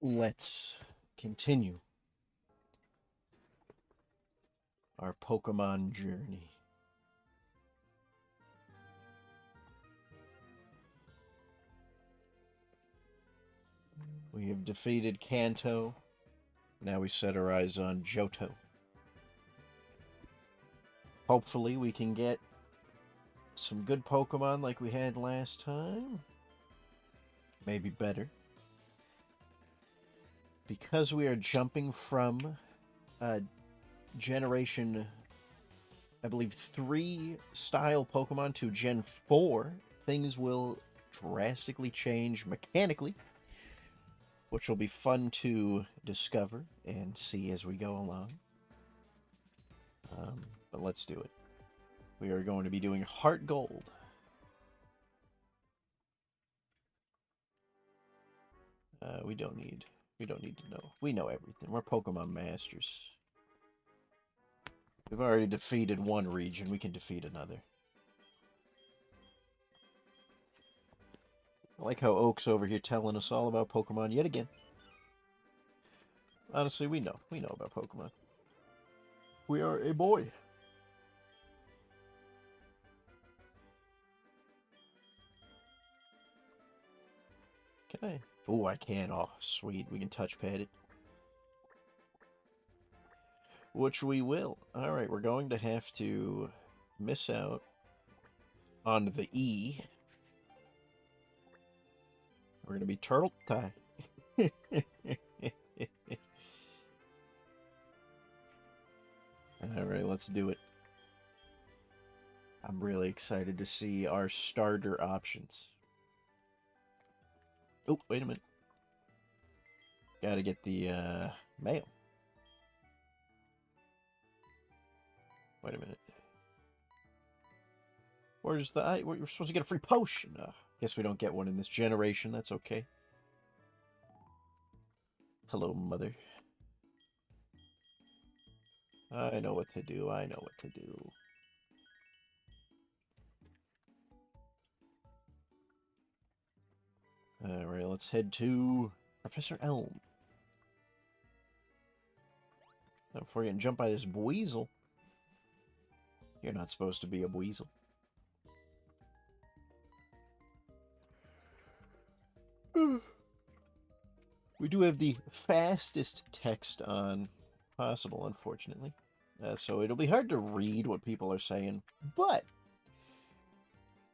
Let's continue our Pokemon journey. We have defeated Kanto. Now we set our eyes on Johto. Hopefully we can get some good Pokemon like we had last time. Maybe better. Because we are jumping from Generation, I believe, 3 style Pokemon to Gen 4, things will drastically change mechanically, which will be fun to discover and see as we go along. But let's do it. We are going to be doing HeartGold. We don't need to know. We know everything. We're Pokemon masters. We've already defeated one region. We can defeat another. I like how Oak's over here telling us all about Pokemon yet again. Honestly, we know. We know about Pokemon. We are a boy. Can I? Oh, I can. Oh, sweet. We can touchpad it. Which we will. Alright, we're going to have to miss out on the E. We're going to be Turtle Tie. Alright, let's do it. I'm really excited to see our starter options. Oh, wait a minute. Gotta get the mail. Wait a minute. Where's the... We're supposed to get a free potion. Guess we don't get one in this generation. That's okay. Hello, mother. I know what to do. I know what to do. Alright, let's head to Professor Elm. Now, before you get jumped by this Buizel. You're not supposed to be a Buizel. We do have the fastest text on possible, unfortunately. So it'll be hard to read what people are saying. But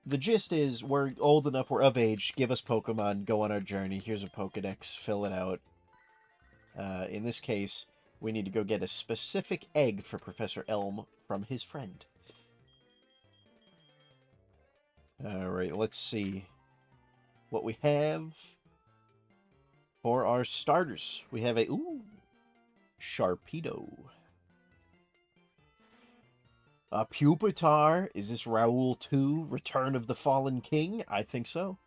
the gist is we're old enough, we're of age, give us Pokemon, go on our journey. Here's a Pokedex, fill it out. In this case, we need to go get a specific egg for Professor Elm from his friend. Alright, let's see what we have for our starters. We have a... Ooh! Sharpedo. Pupitar. Is this Raoul 2? Return of the Fallen King? I think so.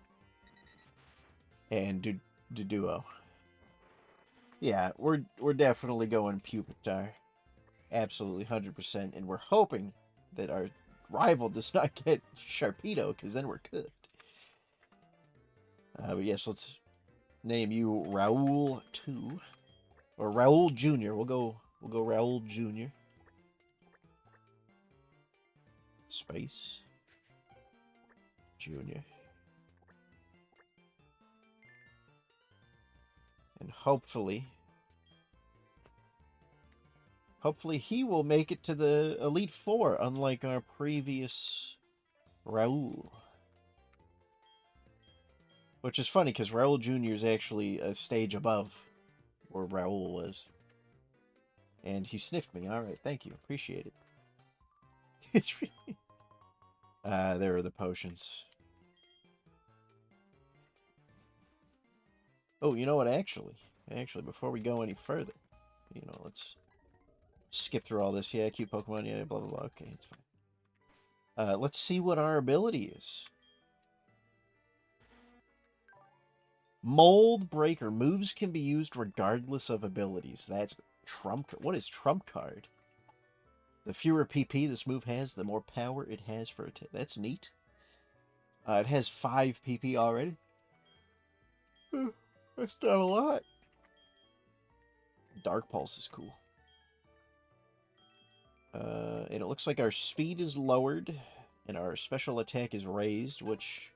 And Duo. Yeah, we're definitely going Pupitar. Absolutely, 100%. And we're hoping that our rival does not get Sharpedo, because then we're cooked. But yes, let's name you Raoul 2. Or Raoul Jr. We'll go Raoul Jr. Space. Jr. And hopefully he will make it to the Elite Four, unlike our previous Raoul. Which is funny, because Raoul Jr. is actually a stage above where Raoul was. And he sniffed me. Alright, thank you. Appreciate it. It's really... there are the potions. Oh, you know what, actually, before we go any further, let's skip through all this. Yeah, cute Pokemon, yeah, blah, blah, blah. Okay, it's fine. Let's see what our ability is. Mold Breaker. Moves can be used regardless of abilities. That's Trump. What is Trump card? The fewer PP this move has, the more power it has for it. That's neat. It has 5 PP already. That's not a lot. Dark Pulse is cool. And it looks like our speed is lowered, and our special attack is raised, which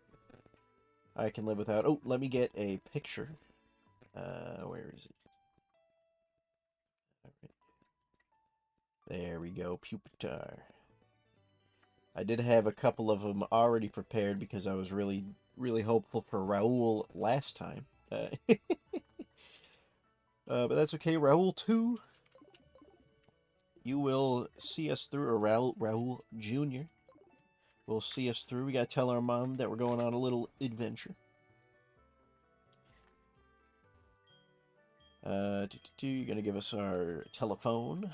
I can live without. Oh, let me get a picture. Where is it? All right. There we go, Pupitar. I did have a couple of them already prepared because I was really, really hopeful for Raoul last time. But that's okay. Raoul 2. You will see us through, or Raoul Jr. will see us through. We gotta tell our mom that we're going on a little adventure. You're gonna give us our telephone.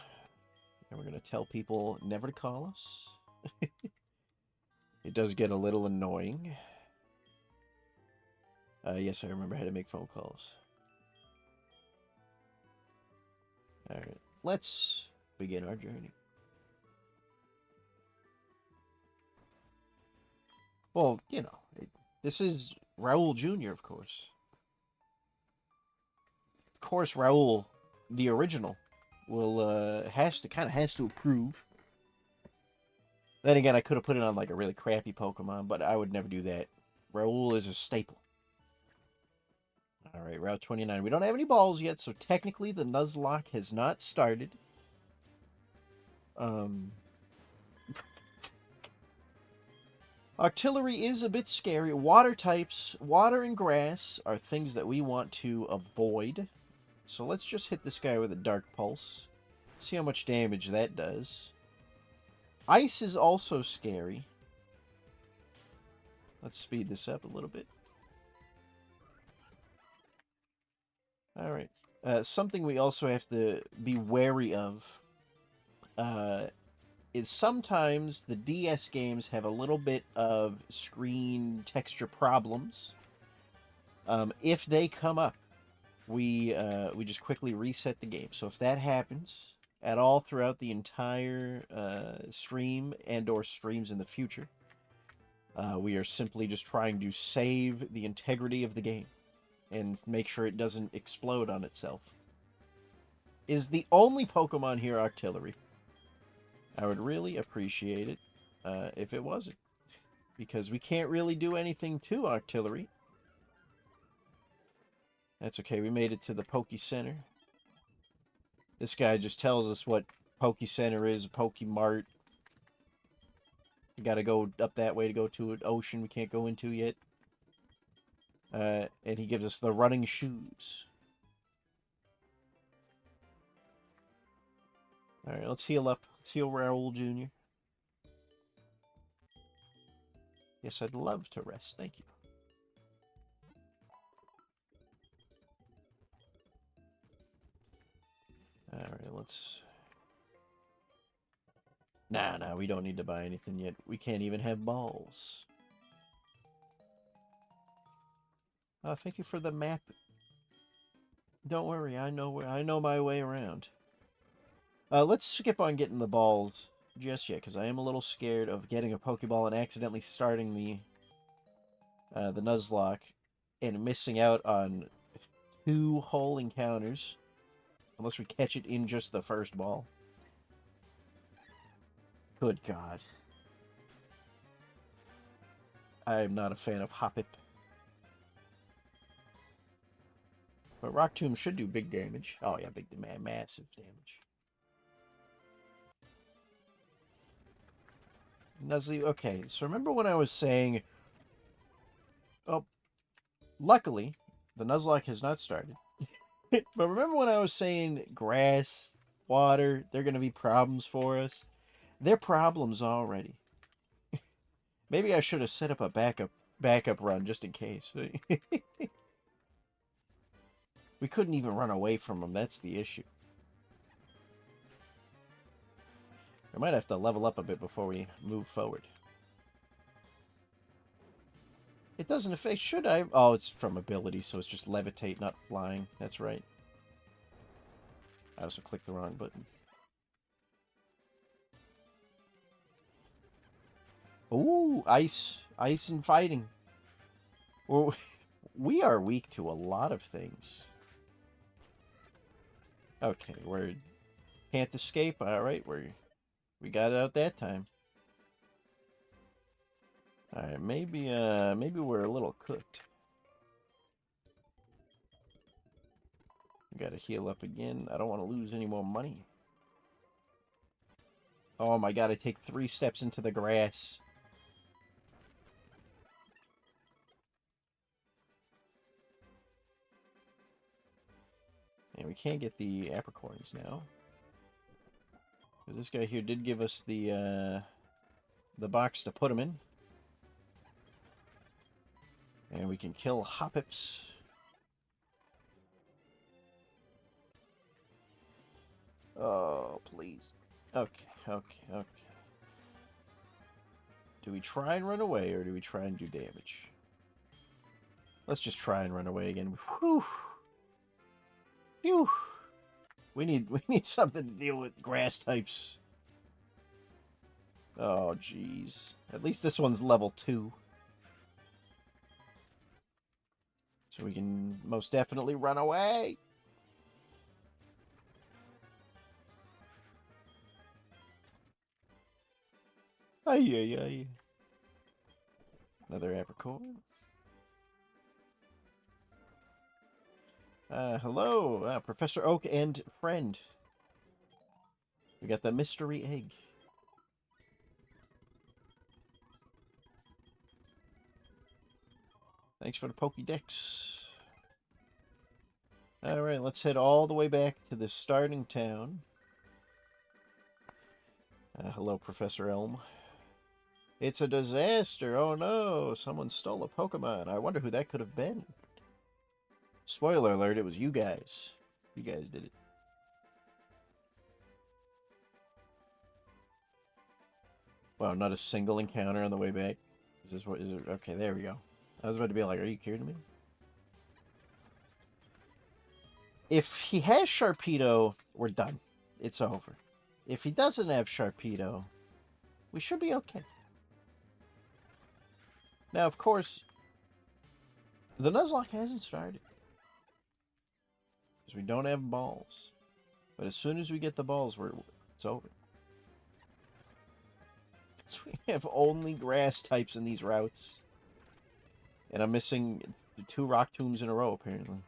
And we're gonna tell people never to call us. It does get a little annoying. Yes, I remember how to make phone calls. Alright, let's begin our journey. Well, you know, this is Raoul Jr., of course. Of course, Raoul, the original, will has to approve. Then again, I could have put it on like a really crappy Pokemon, but I would never do that. Raoul is a staple. Alright, Route 29. We don't have any balls yet, so technically the Nuzlocke has not started. Artillery is a bit scary. Water types, water and grass, are things that we want to avoid. So let's just hit this guy with a Dark Pulse. See how much damage that does. Ice is also scary. Let's speed this up a little bit. Alright. Something we also have to be wary of is sometimes the DS games have a little bit of screen texture problems. If they come up, we just quickly reset the game. So if that happens at all throughout the entire stream and/or streams in the future, we are simply just trying to save the integrity of the game and make sure it doesn't explode on itself. Is the only Pokemon here Artillery? I would really appreciate it if it wasn't, because we can't really do anything to Artillery. That's okay, we made it to the Poke Center. This guy just tells us what Poke Center is, Pokemart. We gotta go up that way to go to an ocean we can't go into yet. And he gives us the running shoes. Alright, let's heal up. Let's heal Raoul Jr. Yes, I'd love to rest. Thank you. Alright, let's... Nah, we don't need to buy anything yet. We can't even have balls. Thank you for the map. Don't worry, I know my way around. Let's skip on getting the balls just yet, because I am a little scared of getting a Pokeball and accidentally starting the Nuzlocke and missing out on 2 whole encounters, unless we catch it in just the first ball. Good God. I am not a fan of Hoppip. But Rock Tomb should do big damage. Oh yeah, massive damage. Nuzzy, okay, so remember when I was saying... Oh, luckily, the Nuzlocke has not started. But remember when I was saying grass, water, they're going to be problems for us? They're problems already. Maybe I should have set up a backup run just in case. We couldn't even run away from them, that's the issue. I might have to level up a bit before we move forward. It doesn't affect... Should I? Oh, it's from ability, so it's just levitate, not flying. That's right. I also clicked the wrong button. Ooh, ice. Ice and fighting. Well, we are weak to a lot of things. Okay, we can't escape. All right, we got it out that time. All right, maybe we're a little cooked. We gotta heal up again. I don't want to lose any more money. Oh my god, I take 3 steps into the grass. And we can't get the apricorns now. Because this guy here did give us the box to put them in. And we can kill hoppips. Oh, please. Okay. Do we try and run away, or do we try and do damage? Let's just try and run away again. Whew. Phew. We need something to deal with grass types. Oh, jeez. At least this one's level 2. So we can most definitely run away. Ay. Another apricorn. Hello, Professor Oak and friend. We got the mystery egg. Thanks for the Pokédex. Alright, let's head all the way back to the starting town. Hello, Professor Elm. It's a disaster. Oh no, someone stole a Pokemon. I wonder who that could have been. Spoiler alert, it was you guys. You guys did it. Wow, not a single encounter on the way back. Is this what is it? Okay, there we go. I was about to be like, are you kidding me? If he has Sharpedo, we're done. It's over. If he doesn't have Sharpedo, we should be okay. Now, of course, the Nuzlocke hasn't started. Because we don't have balls. But as soon as we get the balls, it's over. So we have only grass types in these routes. And I'm missing 2 rock tombs in a row, apparently.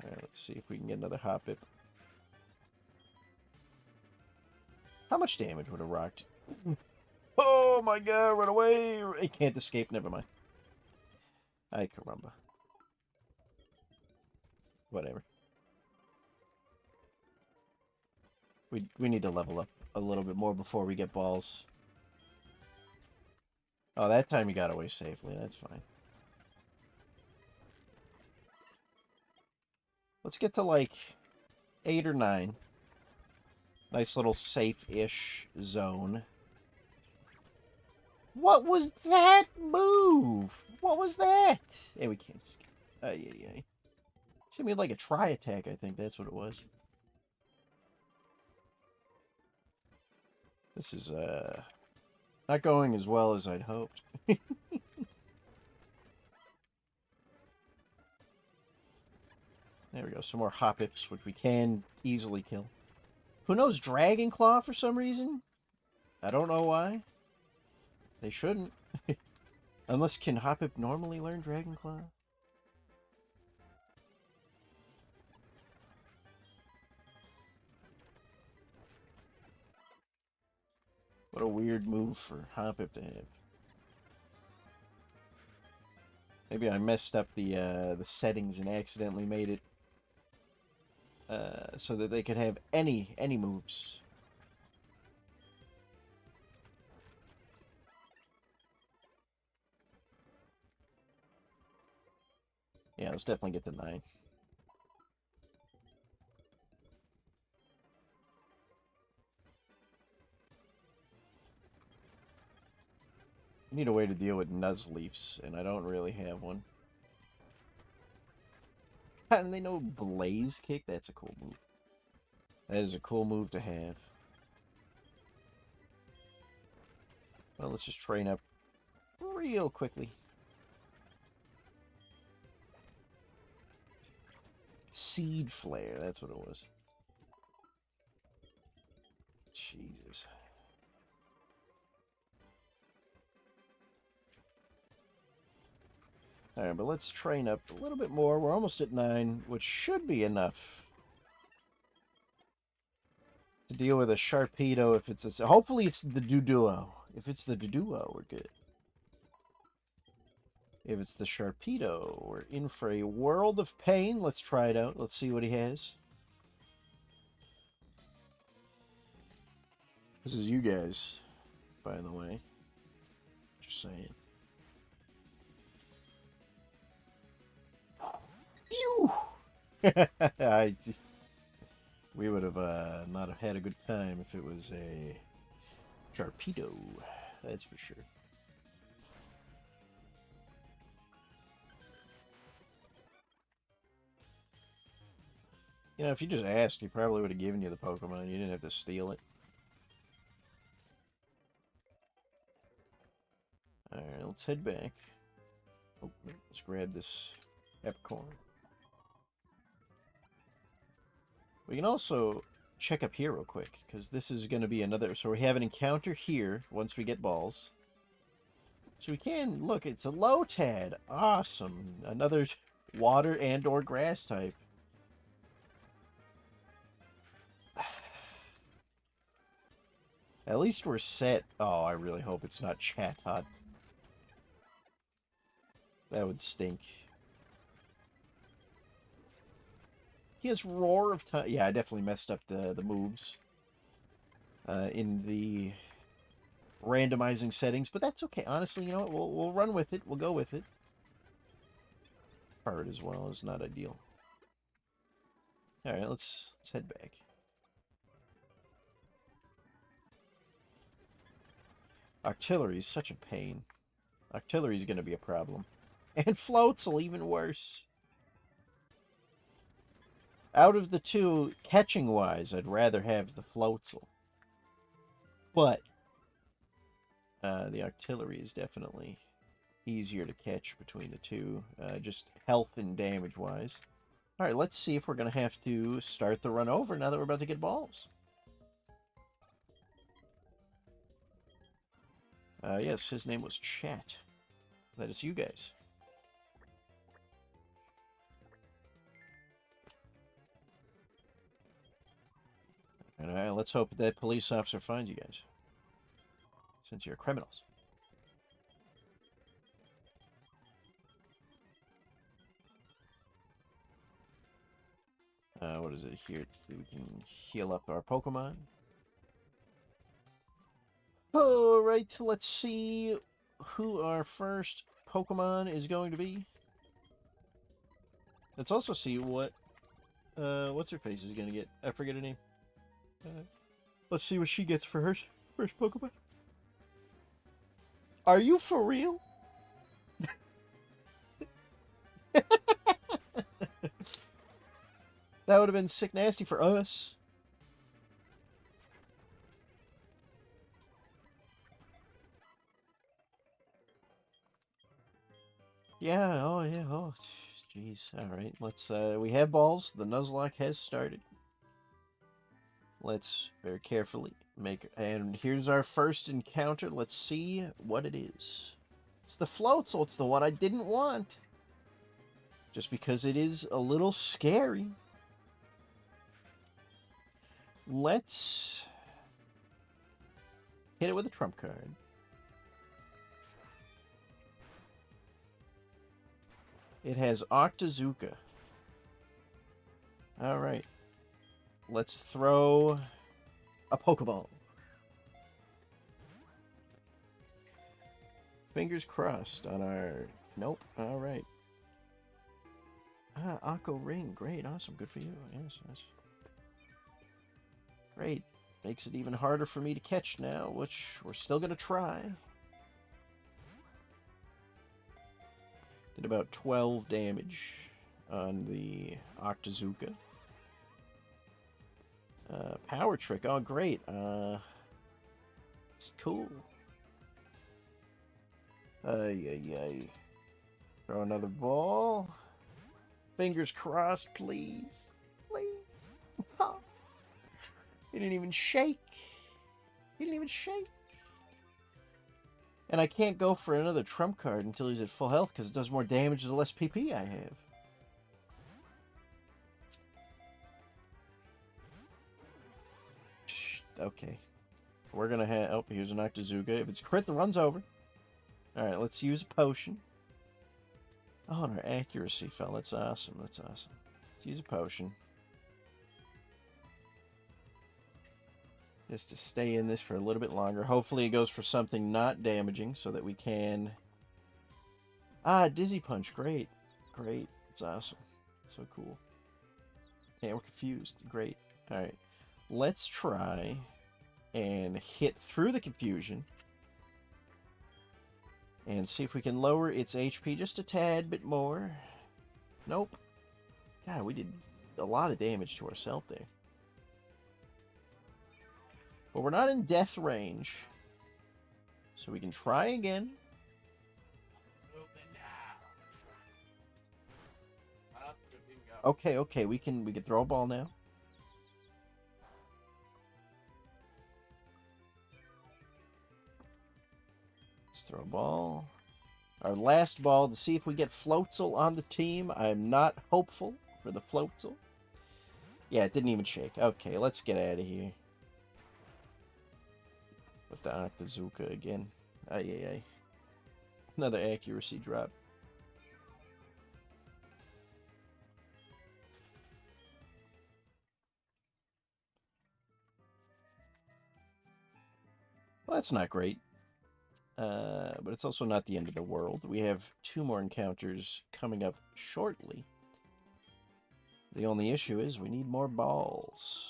Alright, let's see if we can get another Hoppip. How much damage would a rock... Oh my god, run away! It can't escape, never mind. Ay, caramba. Whatever. We need to level up a little bit more before we get balls. Oh, that time you got away safely. That's fine. Let's get to, like, 8 or 9. Nice little safe-ish zone. What was that move? What was that? Hey, we can't escape. Ay. She made like a tri-attack, I think. That's what it was. This is, not going as well as I'd hoped. There we go. Some more Hoppips, which we can easily kill. Who knows Dragon Claw for some reason? I don't know why. They shouldn't. Unless, can Hoppip normally learn Dragon Claw? What a weird move for Hoppip to have. Maybe I messed up the settings and accidentally made it so that they could have any moves. Yeah, let's definitely get the 9. I need a way to deal with Nuzleafs, and I don't really have one. How do they know Blaze Kick? That's a cool move. That is a cool move to have. Well, let's just train up real quickly. Seed Flare, that's what it was. Jesus. Alright, but let's train up a little bit more. We're almost at 9, which should be enough to deal with a Sharpedo if it's a... Hopefully it's the Duduo. If it's the Duduo, we're good. If it's the Sharpedo, we're in for a world of pain. Let's try it out. Let's see what he has. This is you guys, by the way. Just saying. Phew! We would have not have had a good time if it was a Sharpedo. That's for sure. You know, if you just asked, he probably would have given you the Pokemon. You didn't have to steal it. Alright, let's head back. Oh, let's grab this Epcorn. We can also check up here real quick, because this is going to be another... So we have an encounter here once we get balls. So we can... Look, it's a Lotad. Awesome. Another water and or grass type. At least we're set. Oh, I really hope it's not Chatot. That would stink. He has Roar of Time. Yeah, I definitely messed up the moves in the randomizing settings, but that's okay. Honestly, you know what? We'll run with it. We'll go with it. Fart as well is not ideal. All right, let's head back. Artillery is such a pain. Artillery is going to be a problem. And Floatzel, even worse. Out of the two, catching-wise, I'd rather have the Floatzel. But the Artillery is definitely easier to catch between the two, just health and damage-wise. All right, let's see if we're going to have to start the run over now that we're about to get balls. Yes, his name was Chat. That is you guys. All right, let's hope that police officer finds you guys, since you're criminals. What is it here? We can heal up our Pokemon. Alright, let's see who our first Pokemon is going to be. Let's also see what, what's her face is going to get. I forget her name. Let's see what she gets for her first Pokemon. Are you for real? That would have been sick nasty for us. Yeah, oh yeah, oh jeez. Alright, let's we have balls. The Nuzlocke has started. Let's very carefully and here's our first encounter. Let's see what it is. It's the Floatzel. It's the one I didn't want. Just because it is a little scary. Let's hit it with a trump card. It has Octazooka. Alright. Let's throw a Pokeball. Fingers crossed on our... Nope. Alright. Aqua Ring. Great. Awesome. Good for you. Yes, yes. Great. Makes it even harder for me to catch now, which we're still going to try. Did about 12 damage on the Octazooka. Power Trick. Oh, great. It's cool. Throw another ball. Fingers crossed, please. Please. He didn't even shake. He didn't even shake. And I can't go for another trump card until he's at full health because it does more damage the less PP I have. Okay. We're going to have... Oh, here's an Octazooka. If it's crit, the run's over. Alright, let's use a potion. Oh, and our accuracy fell. That's awesome. That's awesome. Let's use a potion. Just to stay in this for a little bit longer. Hopefully it goes for something not damaging so that we can... Ah, Dizzy Punch. Great. Great. It's awesome. It's so cool. Yeah, we're confused. Great. Alright. Let's try and hit through the confusion. And see if we can lower its HP just a tad bit more. Nope. God, we did a lot of damage to ourselves there. But we're not in death range. So we can try again. Okay, we can throw a ball now. Let's throw a ball. Our last ball to see if we get Floatzel on the team. I'm not hopeful for the Floatzel. Yeah, it didn't even shake. Okay, let's get out of here. With the Octazooka again. Ay. Another accuracy drop. Well, that's not great. But it's also not the end of the world. We have 2 more encounters coming up shortly. The only issue is we need more balls.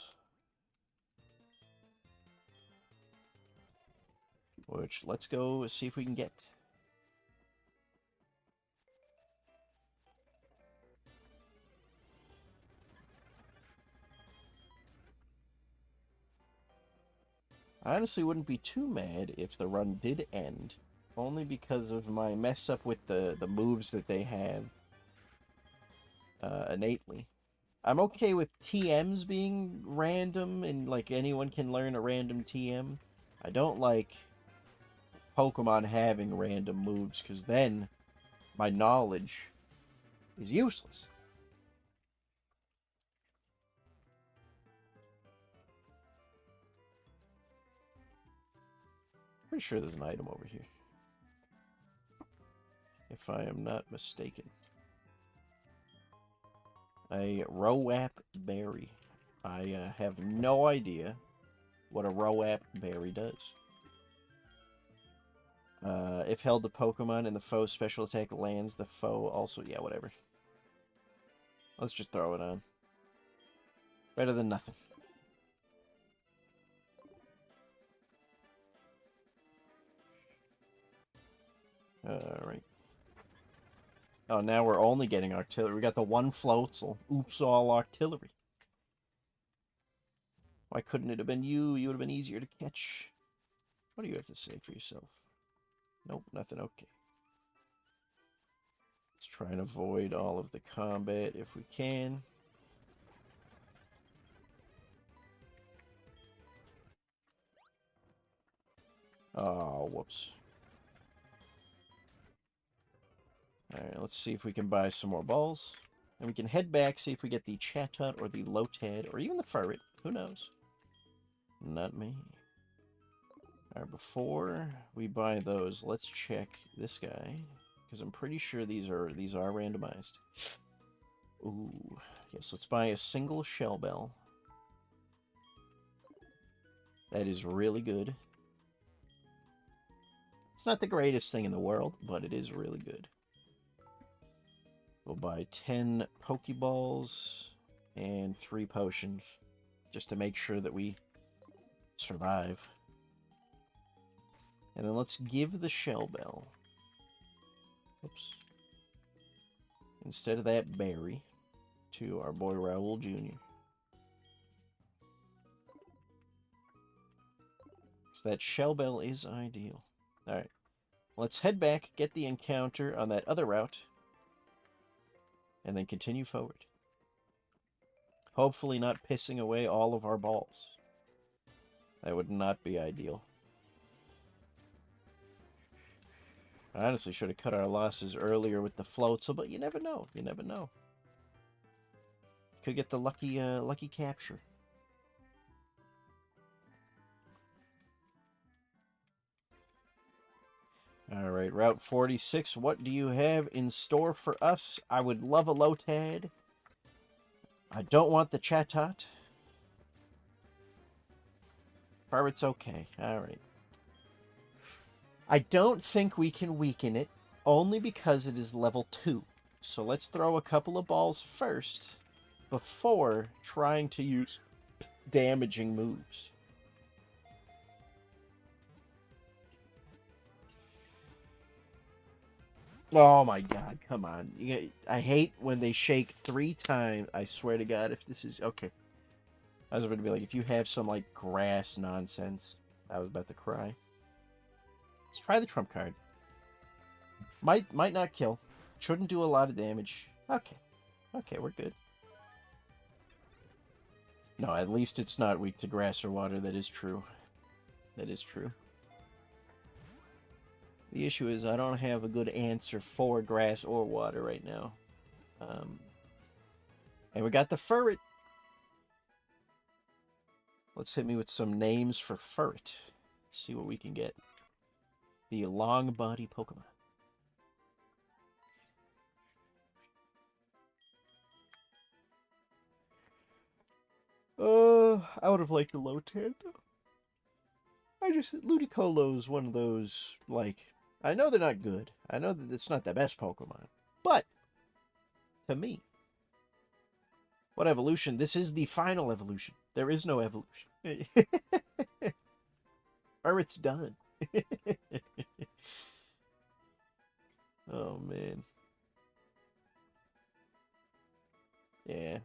Which, let's go see if we can get. I honestly wouldn't be too mad if the run did end. Only because of my mess up with the moves that they have. Innately. I'm okay with TMs being random and like anyone can learn a random TM. I don't like Pokemon having random moves because then my knowledge is useless. Pretty sure there's an item over here. If I am not mistaken. A Rowap Berry. I have no idea what a Rowap Berry does. If held the Pokemon and the foe's special attack lands, the foe also... Yeah, whatever. Let's just throw it on. Better than nothing. Alright. Oh, now we're only getting artillery. We got the one Floatzel. Oops, all artillery. Why couldn't it have been you? You would have been easier to catch. What do you have to say for yourself? Nope, nothing. Okay. Let's try and avoid all of the combat if we can. Oh, whoops. Alright, let's see if we can buy some more balls. And we can head back, see if we get the Chatot or the Lotad, or even the Furret. Who knows? Not me. Alright, before we buy those, let's check this guy. Because I'm pretty sure these are randomized. Ooh. Yes, let's buy a single Shell Bell. That is really good. It's not the greatest thing in the world, but it is really good. We'll buy 10 Pokeballs and 3 potions just to make sure that we survive. And then let's give the Shell Bell. Oops. Instead of that berry to our boy Raoul Jr. So that Shell Bell is ideal. Alright. Let's head back, get the encounter on that other route. and then continue forward. Hopefully not pissing away all of our balls. That would not be ideal. I honestly should have cut our losses earlier with the floatzel, but you never know. You never know. Could get the lucky capture. All right, Route 46. What do you have in store for us? I would love a Lotad. I don't want the Chatot. Ferret's okay. All right. I don't think we can weaken it, only because it is level 2. So let's throw a couple of balls first before trying to use damaging moves. Oh my god, come on. I hate when they shake 3 times. I swear to god, if this is... Okay. I was about to be like, if you have some, like, grass nonsense. I was about to cry. Let's try the trump card. Might not kill. Shouldn't do a lot of damage. Okay. Okay, we're good. No, at least it's not weak to grass or water. That is true. That is true. The issue is I don't have a good answer for grass or water right now. And we got the ferret. Let's hit me with some names for ferret. Let's see what we can get. The long body Pokemon. I would have liked a Lotad, though. Ludicolo's one of those, like, I know they're not good. I know that it's not the best Pokemon. But, to me, what evolution? This is the final evolution. There is no evolution. Or it's done. Oh, man. Yeah.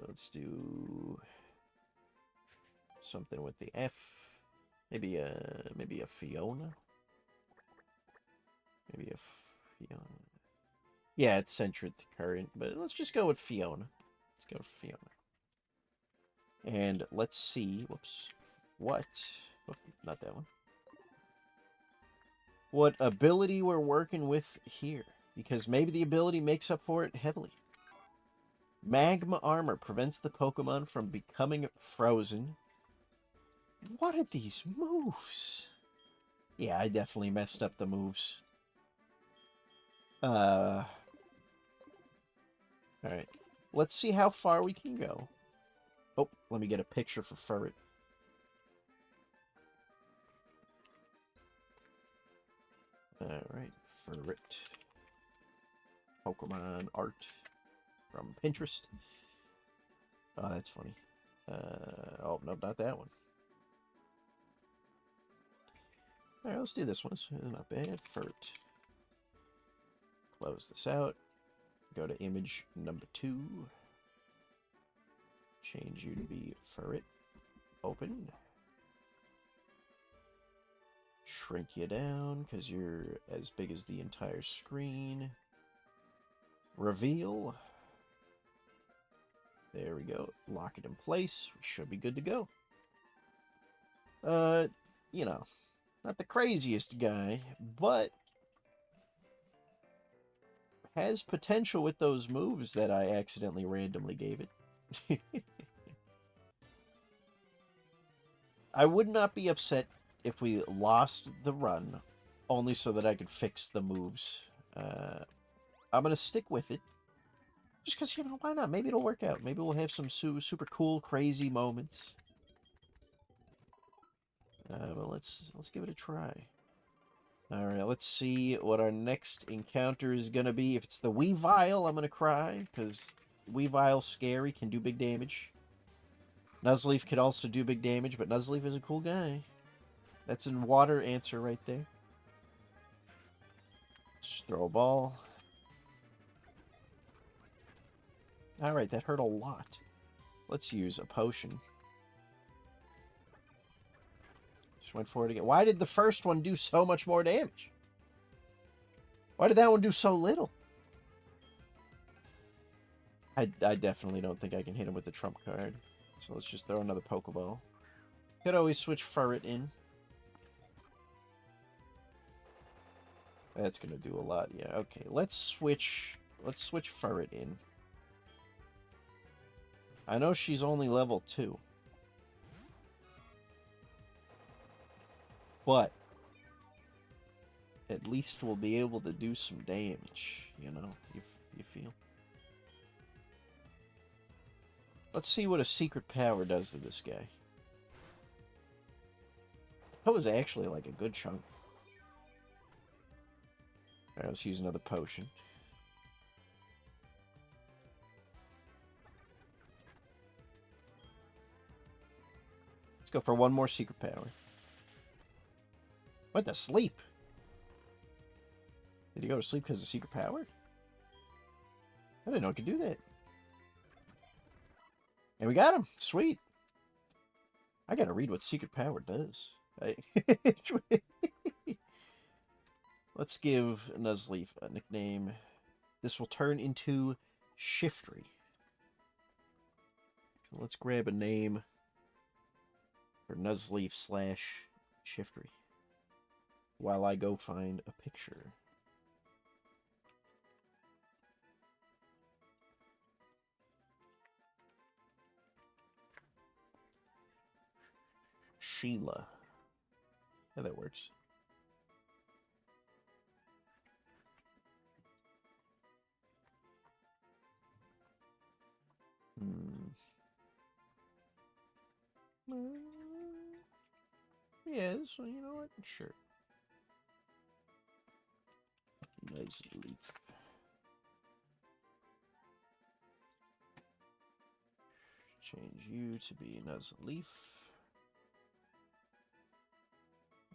Let's do something with the F. Maybe a Fiona. Maybe a Fiona. Yeah, it's centered to current, but let's just go with Fiona. Let's go with Fiona. And let's see. Whoops. What? Oh, not that one. What ability we're working with here? Because maybe the ability makes up for it heavily. Magma Armor prevents the Pokemon from becoming frozen. What are these moves? Yeah, I definitely messed up the moves. Alright. Let's see how far we can go. Oh, let me get a picture for Ferret. Alright, Ferret. Pokemon art from Pinterest. Oh, that's funny. Oh, no, not that one. Alright, let's do this one. It's not bad. Ferret. Close this out. Go to image number 2. Change you to be Ferret. Open. Shrink you down because you're as big as the entire screen. Reveal. There we go. Lock it in place. We should be good to go. You know, not the craziest guy, but has potential with those moves that I accidentally randomly gave it. I would not be upset if we lost the run, only so that I could fix the moves. I'm going to stick with it. Just because, you know, why not? Maybe it'll work out. Maybe we'll have some super cool, crazy moments. But let's give it a try. Alright, let's see what our next encounter is going to be. If it's the Weavile, I'm going to cry, because Weavile's scary, can do big damage. Nuzleaf could also do big damage, but Nuzleaf is a cool guy. That's a water answer right there. Just throw a ball. Alright, that hurt a lot. Let's use a potion. Just went for it again. Why did the first one do so much more damage? Why did that one do so little? I definitely don't think I can hit him with the trump card. So let's just throw another Pokeball. Could always switch Furret in. That's gonna do a lot, yeah. Okay, let's switch Furret in. I know she's only level 2. But at least we'll be able to do some damage, you know, you feel. Let's see what a secret power does to this guy. That was actually like a good chunk. Alright, let's use another potion. Let's go for one more secret power. Went to sleep. Did he go to sleep because of secret power? I didn't know it could do that. And we got him. Sweet. I gotta read what secret power does. Let's give Nuzleaf a nickname. This will turn into Shiftry. So let's grab a name for Nuzleaf / Shiftry while I go find a picture. Sheila. Yeah, that works. Yeah, this one, you know what? Sure. Nice leaf. Change you to be Nuzleaf.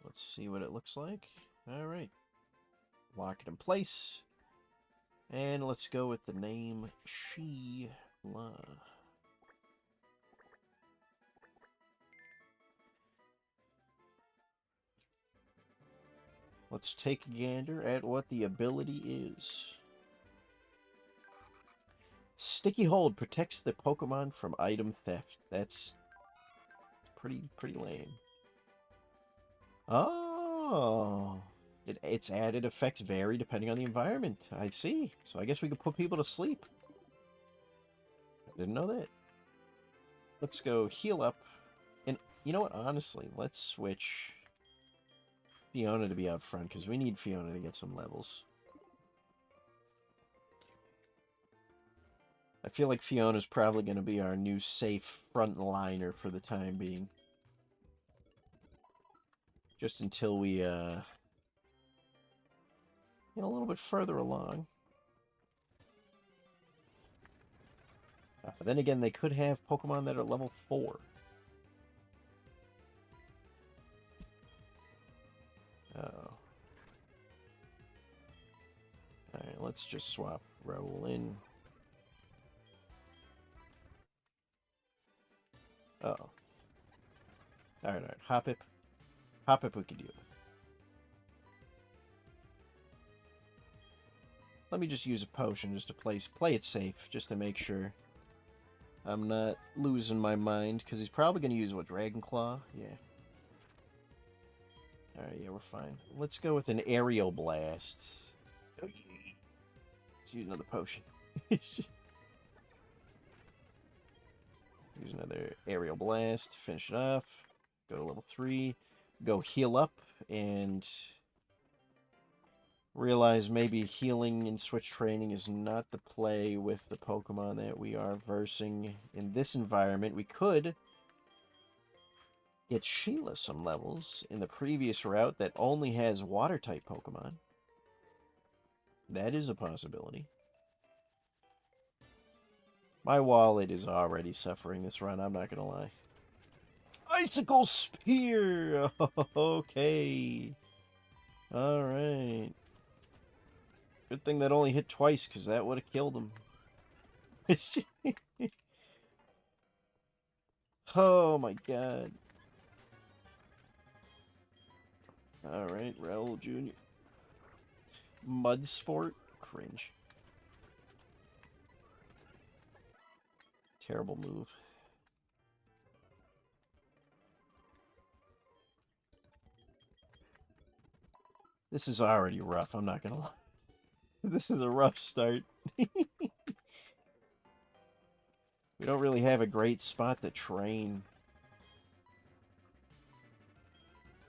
Let's see what it looks like. Alright. Lock it in place. And let's go with the name Sheila. Let's take a gander at what the ability is. Sticky Hold protects the Pokemon from item theft. That's pretty lame. Oh, its added effects vary depending on the environment. I see. So I guess we could put people to sleep. I didn't know that. Let's go heal up. And you know what? Honestly, let's switch Fiona to be out front, because we need Fiona to get some levels. I feel like Fiona's probably going to be our new safe frontliner for the time being. Just until we get a little bit further along. Then again, they could have Pokemon that are level 4. Oh. Alright, let's just swap Raoul in. Oh. Alright. Hoppip. Hoppip we can deal with. Let me just use a potion just to play it safe, just to make sure I'm not losing my mind, because he's probably going to use, what, Dragon Claw? Yeah. Alright, yeah, we're fine. Let's go with an Aerial Blast. Oh, yeah. Let's use another potion. Use another Aerial Blast, finish it off. Go to level 3. Go heal up, and realize maybe healing in Switch Training is not the play with the Pokemon that we are versing in this environment. We could get Sheila some levels in the previous route that only has Water-type Pokemon. That is a possibility. My wallet is already suffering this run, I'm not gonna lie. Icicle Spear! Okay. Alright. Good thing that only hit twice, because that would have killed him. Oh my god. Alright, Raoul Jr. Mud Sport? Cringe. Terrible move. This is already rough, I'm not gonna lie. This is a rough start. We don't really have a great spot to train.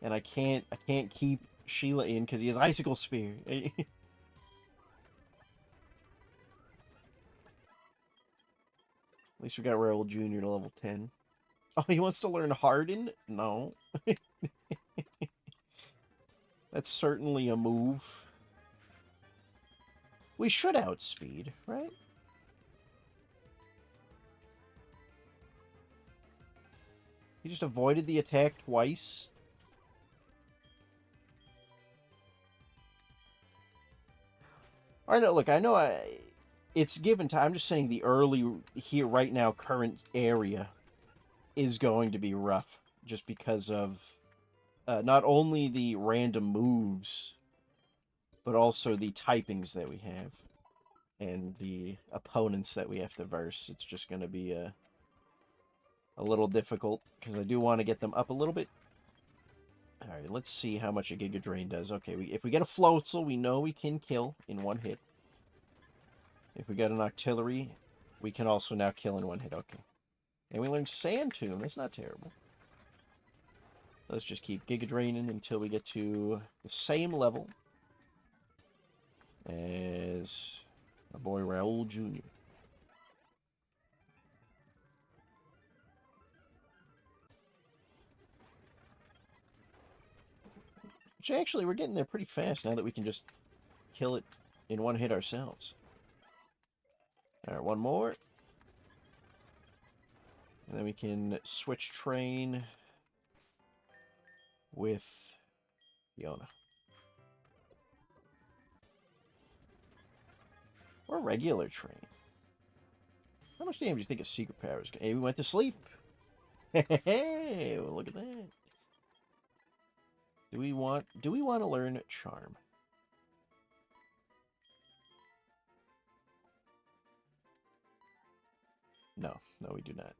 And I can't keep Sheila in because he has Icicle Spear. At least we got Raoul Jr. to level 10. Oh, he wants to learn Harden? No. That's certainly a move. We should outspeed, right? He just avoided the attack twice. All right, no, look, I know it's given time. I'm just saying the early here right now current area is going to be rough just because of not only the random moves, but also the typings that we have and the opponents that we have to verse. It's just going to be a little difficult because I do want to get them up a little bit. All right, let's see how much a Giga Drain does. Okay, if we get a Floatzel, we know we can kill in one hit. If we got an Octillery, we can also now kill in one hit. Okay. And we learned Sand Tomb. That's not terrible. Let's just keep Giga Draining until we get to the same level as my boy Raoul Jr. Which actually, we're getting there pretty fast now that we can just kill it in one hit ourselves. Alright, one more. And then we can switch train with Fiona. Or regular train. How much damage do you think a secret power is going to... Hey, we went to sleep. Hey, well, look at that. Do we want to learn Charm? No, we do not.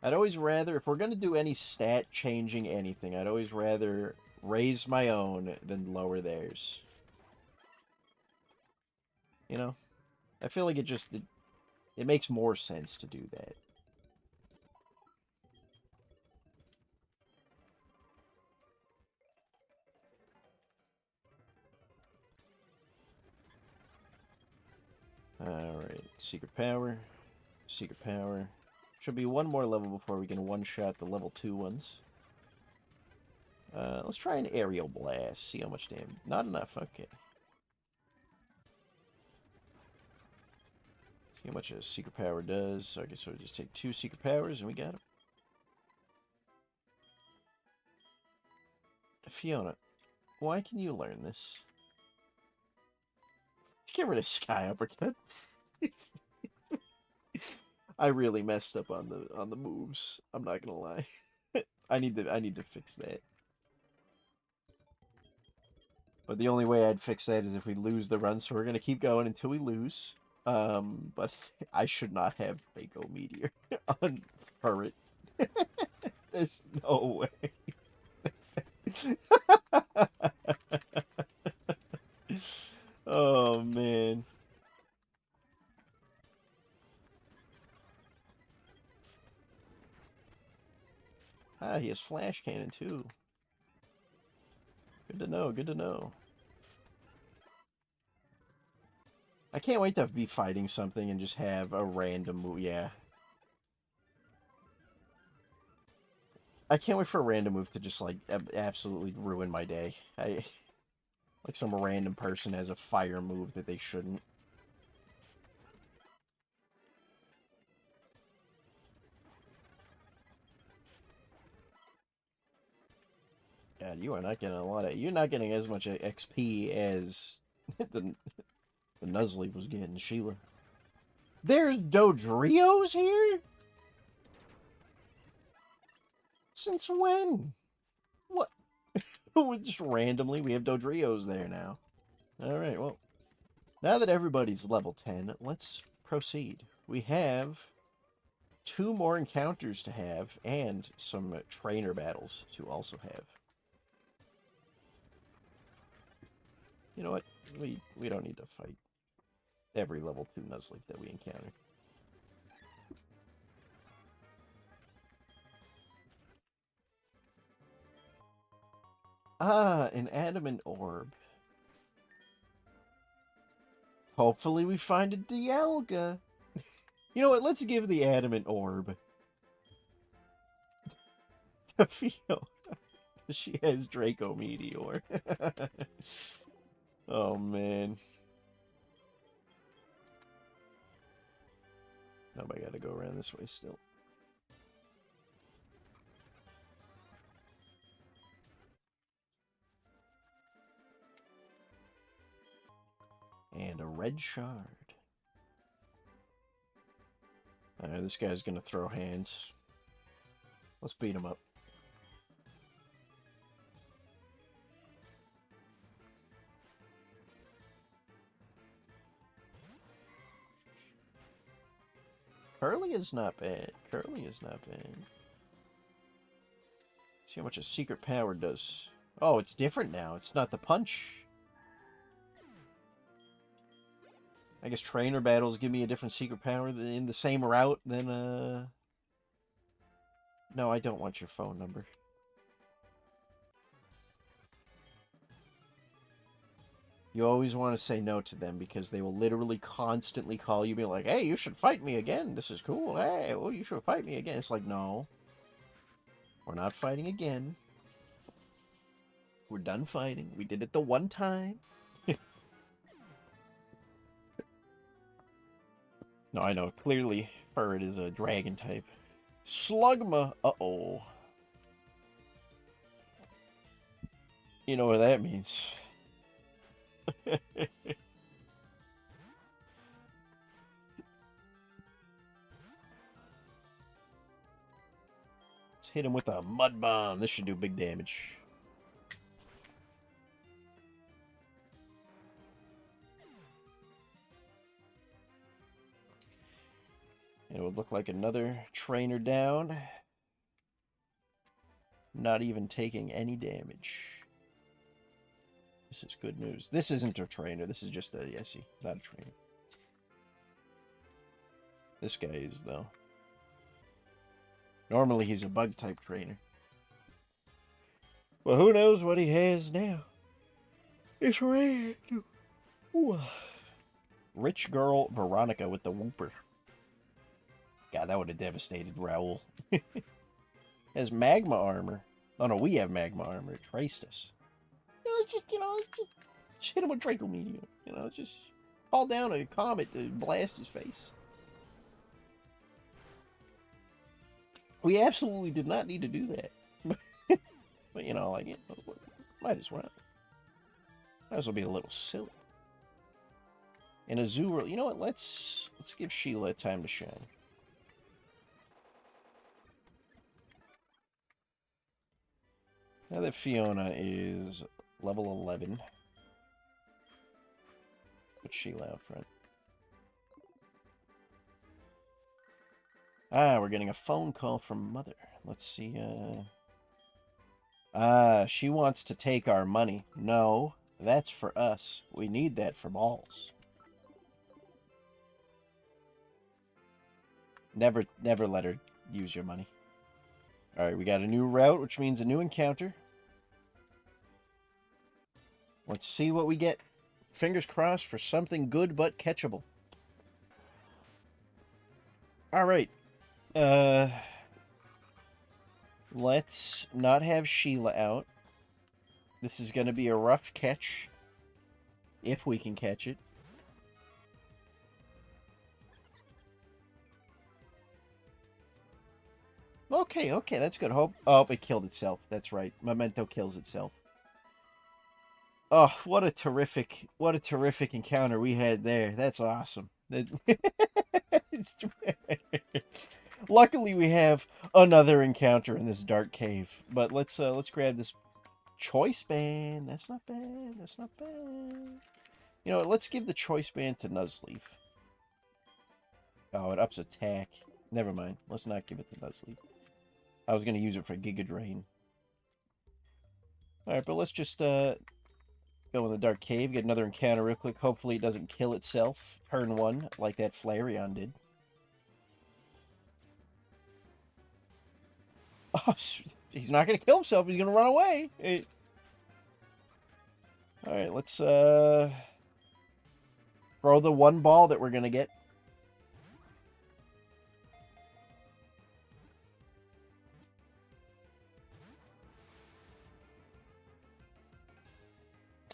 I'd always rather, if we're going to do any stat changing anything, I'd always rather raise my own than lower theirs. You know? I feel like it makes more sense to do that. Alright, Secret Power. Secret Power. Should be one more level before we can one-shot the level 2 ones. Let's try an Aerial Blast. See how much damage. Not enough, okay. See how much a Secret Power does. So I guess we'll just take 2 Secret Powers and we got him. Fiona, why can you learn this? Let's get rid of Sky Uppercut. I really messed up on the moves. I'm not gonna lie. I need to fix that. But the only way I'd fix that is if we lose the run, so we're gonna keep going until we lose. But I should not have Mako Meteor on Turret. There's no way. Oh man. Ah, he has Flash Cannon too. Good to know, good to know. I can't wait to be fighting something and just have a random move. Yeah. I can't wait for a random move to just, like, absolutely ruin my day. Like some random person has a fire move that they shouldn't. God, you are not getting a lot of... You're not getting as much XP as the Nuzlocke was getting, Sheila. There's Dodrios here? Since when? What? Just randomly, we have Dodrios there now. Alright, well. Now that everybody's level 10, let's proceed. we have 2 more encounters to have and some trainer battles to also have. You know what? We don't need to fight every level 2 Nuzlocke that we encounter. Ah, an adamant orb. Hopefully we find a Dialga. You know what? Let's give the adamant orb to Fiona. She has Draco Meteor. Oh, man. Now I gotta go around this way still. And a red shard. Alright, this guy's gonna throw hands. Let's beat him up. Curly is not bad. Curly is not bad. See how much a secret power does. Oh, it's different now. It's not the punch. I guess trainer battles give me a different secret power in the same route than, No, I don't want your phone number. You always want to say no to them because they will literally constantly call you, being like, hey, you should fight me again. This is cool. Hey, well, you should fight me again. It's like, no. We're not fighting again. We're done fighting. We did it the one time. No, I know. Clearly, Furret is a dragon type. Slugma. Uh-oh. You know what that means. Let's hit him with a mud bomb. This should do big damage. It would look like another trainer down. Not even taking any damage. This is good news. This isn't a trainer. This is just a Yessie, not a trainer. This guy is, though. Normally he's a bug-type trainer. Well, who knows what he has now? It's red. Ooh. Rich girl Veronica with the whooper. God, that would have devastated Raoul. Has magma armor. Oh no, we have magma armor. It traced us. Let's just hit him with Draco Meteor. Just call down a comet to blast his face. We absolutely did not need to do that. But, might as well. Might as well be a little silly. And Azura, you know what? Let's give Sheila time to shine. Now that Fiona is level 11, put Sheila out front. Ah, we're getting a phone call from Mother. Let's see, she wants to take our money. No, that's for us. We need that for balls. Never let her use your money. Alright, we got a new route, which means a new encounter. Let's see what we get. Fingers crossed for something good but catchable. Alright. Let's not have Sheila out. This is going to be a rough catch. If we can catch it. Okay, that's good. Hope. Oh, it killed itself. That's right. Memento kills itself. Oh, what a terrific encounter we had there. That's awesome. Luckily, we have another encounter in this dark cave. But let's grab this choice band. That's not bad. That's not bad. You know what? Let's give the choice band to Nuzleaf. Oh, it ups attack. Never mind. Let's not give it the Nuzlocke. I was going to use it for Giga Drain. Alright, but let's just go in the Dark Cave, get another encounter real quick. Hopefully it doesn't kill itself. Turn 1, like that Flareon did. Oh, he's not going to kill himself. He's going to run away. Alright, let's throw the one ball that we're going to get.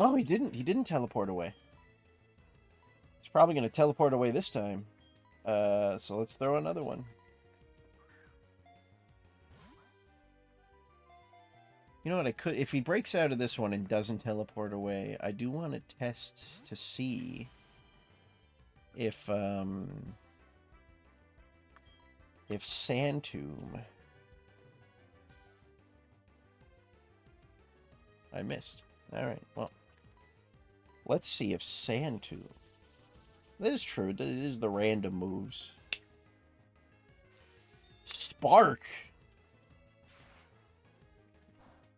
Oh, he didn't. He didn't teleport away. He's probably going to teleport away this time. So let's throw another one. You know what, I could, if he breaks out of this one and doesn't teleport away, I do want to test to see if Sand Tomb... I missed. Alright, well. Let's see if Sand Tomb... That is true, it is the random moves. Spark!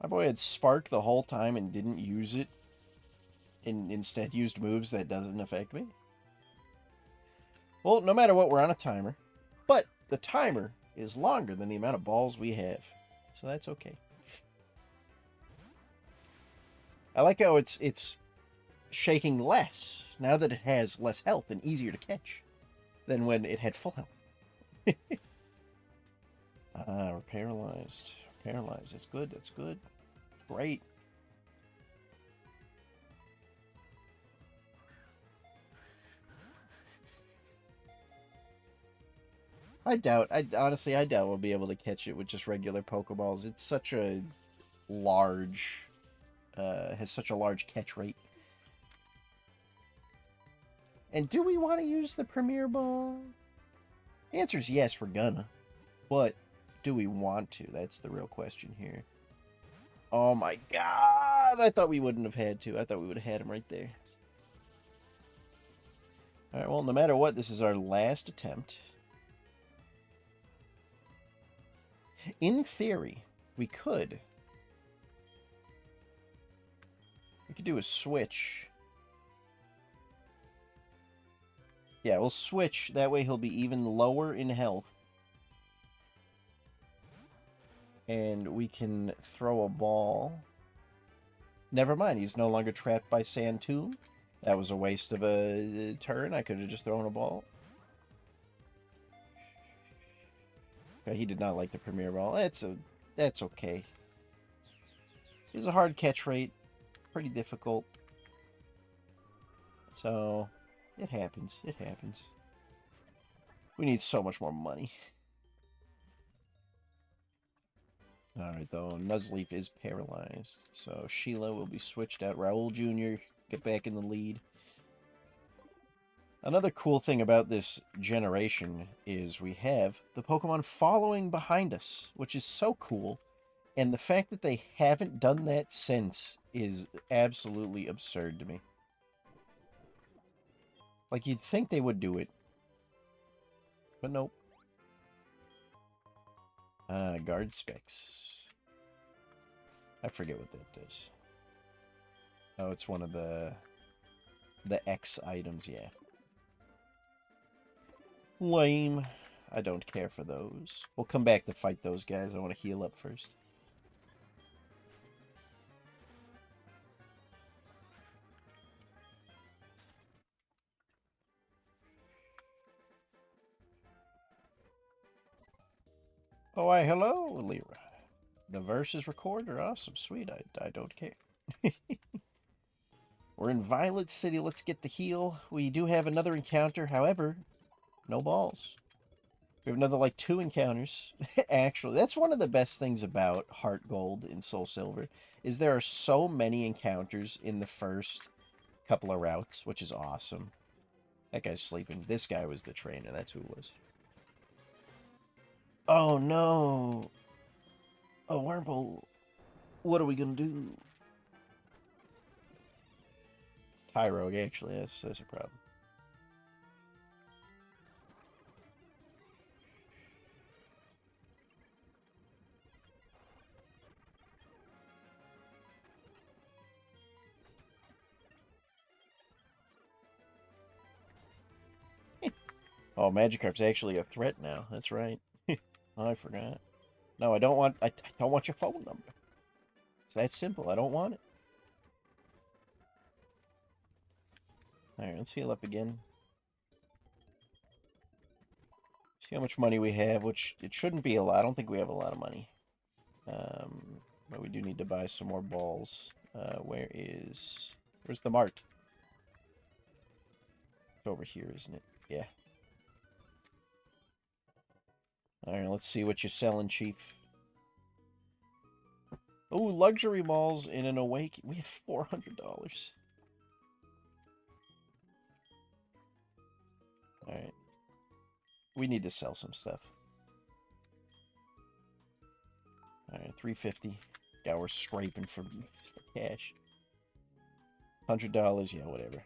My boy had Spark the whole time and didn't use it. And instead used moves that doesn't affect me. Well, no matter what, we're on a timer. But the timer is longer than the amount of balls we have. So that's okay. I like how it's shaking less now that it has less health and easier to catch than when it had full health. We're paralyzed. Paralyzed. That's good. That's good. Great. Honestly, I doubt we'll be able to catch it with just regular Pokeballs. It's such a large, has such a large catch rate. And do we want to use the Premier Ball? The answer is yes, we're gonna. But do we want to? That's the real question here. Oh my god! I thought we wouldn't have had to. I thought we would have had him right there. Alright, well, no matter what, this is our last attempt. In theory, we could do a switch. Yeah, we'll switch. That way he'll be even lower in health. And we can throw a ball. Never mind, he's no longer trapped by Sand Tomb. That was a waste of a turn. I could have just thrown a ball. Okay, he did not like the Premier Ball. That's okay. It's a hard catch rate. Pretty difficult. So, it happens. It happens. We need so much more money. Alright, though. Nuzleaf is paralyzed. So, Sheila will be switched out. Raul Jr. get back in the lead. Another cool thing about this generation is we have the Pokemon following behind us, which is so cool. And the fact that they haven't done that since is absolutely absurd to me. Like, you'd think they would do it. But nope. Guard specs. I forget what that does. Oh, it's one of the X items, yeah. Lame. I don't care for those. We'll come back to fight those guys. I want to heal up first. Oh, why, hello, Lyra. The verse is recorded. Awesome, sweet. I don't care. We're in Violet City. Let's get the heal. We do have another encounter. However, no balls. We have another, like, 2 encounters. Actually, that's one of the best things about HeartGold in Soul Silver, is there are so many encounters in the first couple of routes, which is awesome. That guy's sleeping. This guy was the trainer. That's who it was. Oh, no. Oh, Wurmple. What are we going to do? Tyrogue, actually. That's a problem. Oh, Magikarp's actually a threat now. That's right. Oh, I forgot. No, I don't want. I don't want your phone number. It's that simple. I don't want it. All right, let's heal up again. See how much money we have, which it shouldn't be a lot. I don't think we have a lot of money. But we do need to buy some more balls. Where's the mart? It's over here, isn't it? Yeah. Alright, let's see what you're selling, Chief. Oh, luxury malls in an awake. We have $400. Alright. We need to sell some stuff. Alright, $350. Yeah, we're scraping for cash. $100, yeah, whatever.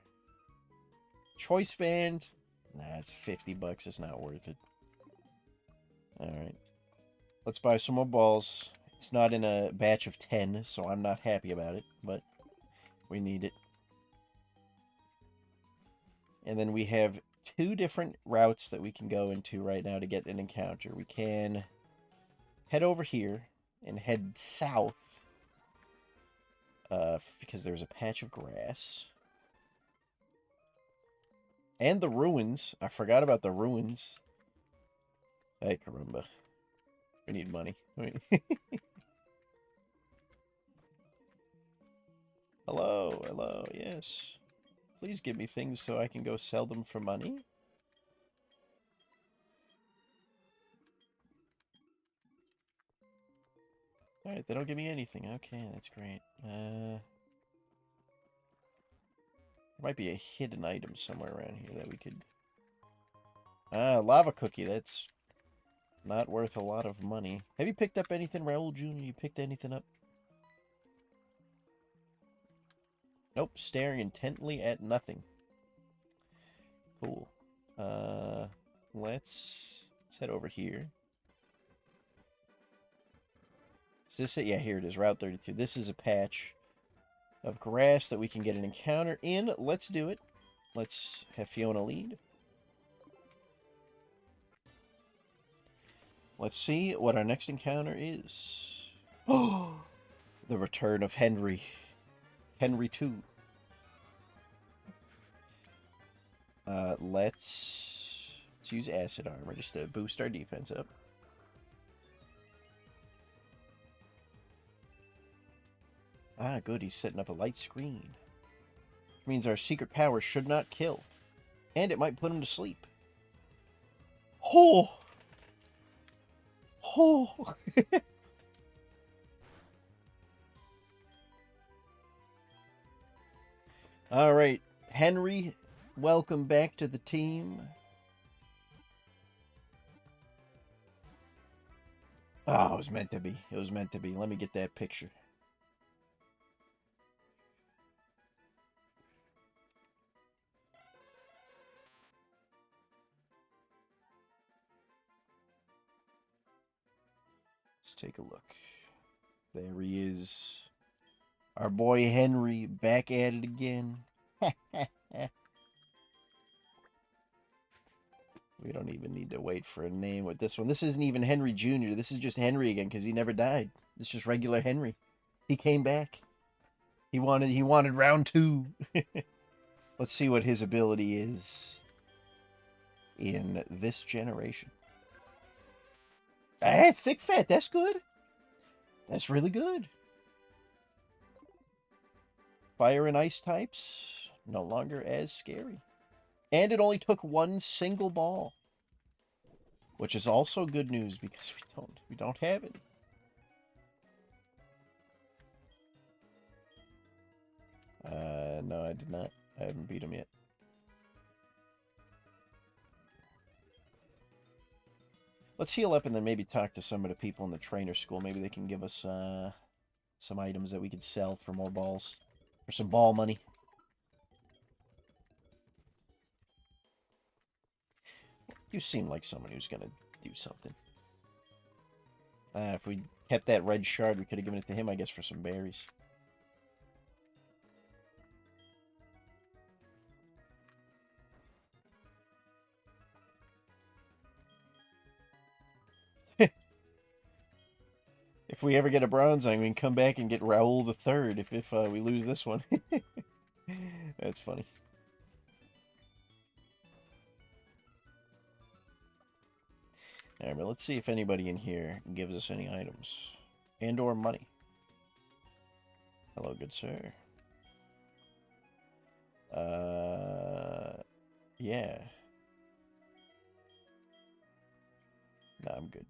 Choice band. Nah, it's $50. It's not worth it. Alright. Let's buy some more balls. It's not in a batch of 10, so I'm not happy about it, but we need it. And then we have 2 different routes that we can go into right now to get an encounter. We can head over here and head south because there's a patch of grass. And the ruins. I forgot about the ruins. Hey, caramba. We need money. Hello, hello, yes. Please give me things so I can go sell them for money. Alright, they don't give me anything. Okay, that's great. There might be a hidden item somewhere around here that we could... Ah, lava cookie. That's not worth a lot of money. Have you picked up anything, Raul Jr.? You picked anything up? Nope, staring intently at nothing. Cool. Let's head over here. Is this it? Yeah, here it is, Route 32. This is a patch of grass that we can get an encounter in. Let's do it. Let's have Fiona lead. Let's see what our next encounter is. Oh, the return of Henry. Henry 2. Let's use acid armor just to boost our defense up. Ah, good. He's setting up a light screen. Which means our secret power should not kill. And it might put him to sleep. Oh! Oh! Alright. Henry, welcome back to the team. Oh, it was meant to be. It was meant to be. Let me get that picture. Let's take a look. There he is. Our boy Henry back at it again. We don't even need to wait for a name with this one. This isn't even Henry Jr. This is just Henry again because he never died. This is just regular Henry. He came back. He wanted round 2. Let's see what his ability is in this generation. Ah, thick fat. That's good. That's really good. Fire and ice types, no longer as scary. And it only took 1 single ball. Which is also good news because we don't have it. No, I did not. I haven't beat him yet. Let's heal up and then maybe talk to some of the people in the trainer school. Maybe they can give us some items that we could sell for more balls. For some ball money. You seem like someone who's going to do something. If we kept that red shard, we could have given it to him, I guess, for some berries. If we ever get a bronze, I'm going to come back and get Raoul the Third if we lose this one. That's funny. Alright, but let's see if anybody in here gives us any items. And or money. Hello, good sir. Yeah. No, I'm good.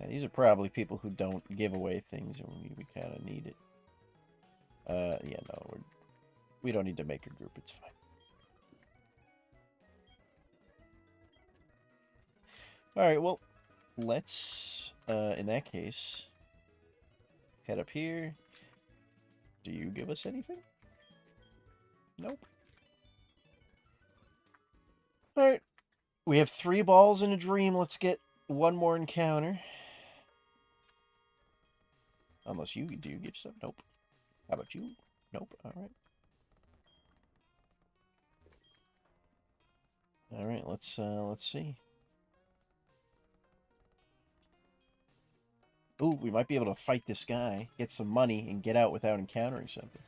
These are probably people who don't give away things when we kind of need it. Yeah, no, we don't need to make a group. It's fine. All right, well, let's, in that case, head up here. Do you give us anything? Nope. All right, we have 3 balls in a dream. Let's get one more encounter. Unless do you give some? Nope. How about you? Nope. All right. All right. Let's see. Ooh, we might be able to fight this guy, get some money, and get out without encountering something.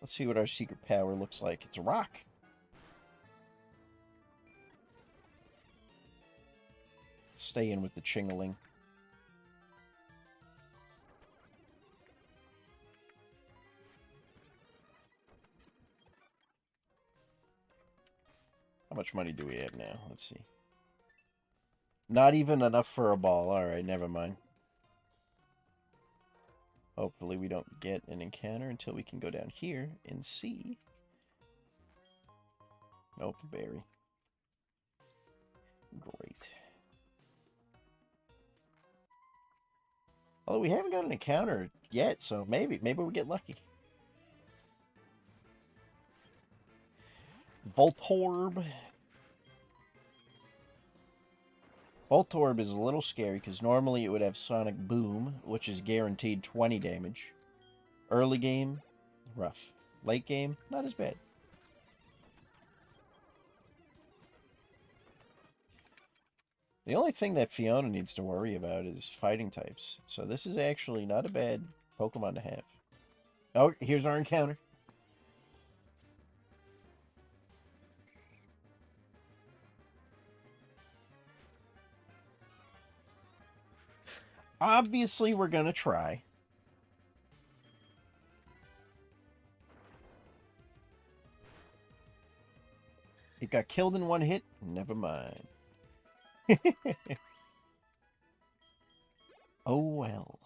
Let's see what our secret power looks like. It's a rock. Stay in with the chingling. How much money do we have now? Let's see. Not even enough for a ball. Alright, never mind. Hopefully we don't get an encounter until we can go down here and see. Nope, berry. Great. Although we haven't got an encounter yet, so maybe we get lucky. Voltorb. Voltorb is a little scary because normally it would have Sonic Boom, which is guaranteed 20 damage. Early game, rough. Late game, not as bad. The only thing that Fiona needs to worry about is fighting types. So this is actually not a bad Pokemon to have. Oh, here's our encounter. Obviously, we're going to try. It got killed in one hit? Never mind. Oh, well.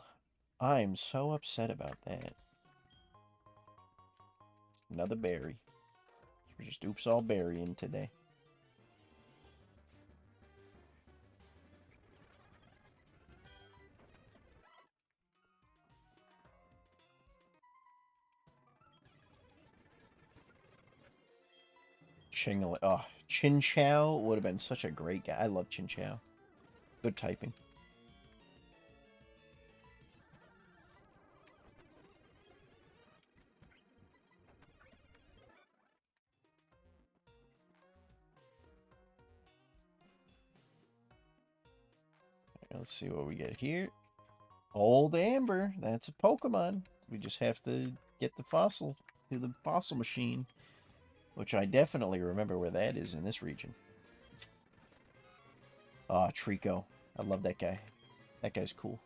I'm so upset about that. Another berry. We're just oops all berrying today. Oh, Chinchou would have been such a great guy. I love Chinchou. Good typing. Let's see what we get here. Old Amber. That's a Pokemon. We just have to get the fossil to the fossil machine, which I definitely remember where that is in this region. Ah, Trico. I love that guy. That guy's cool.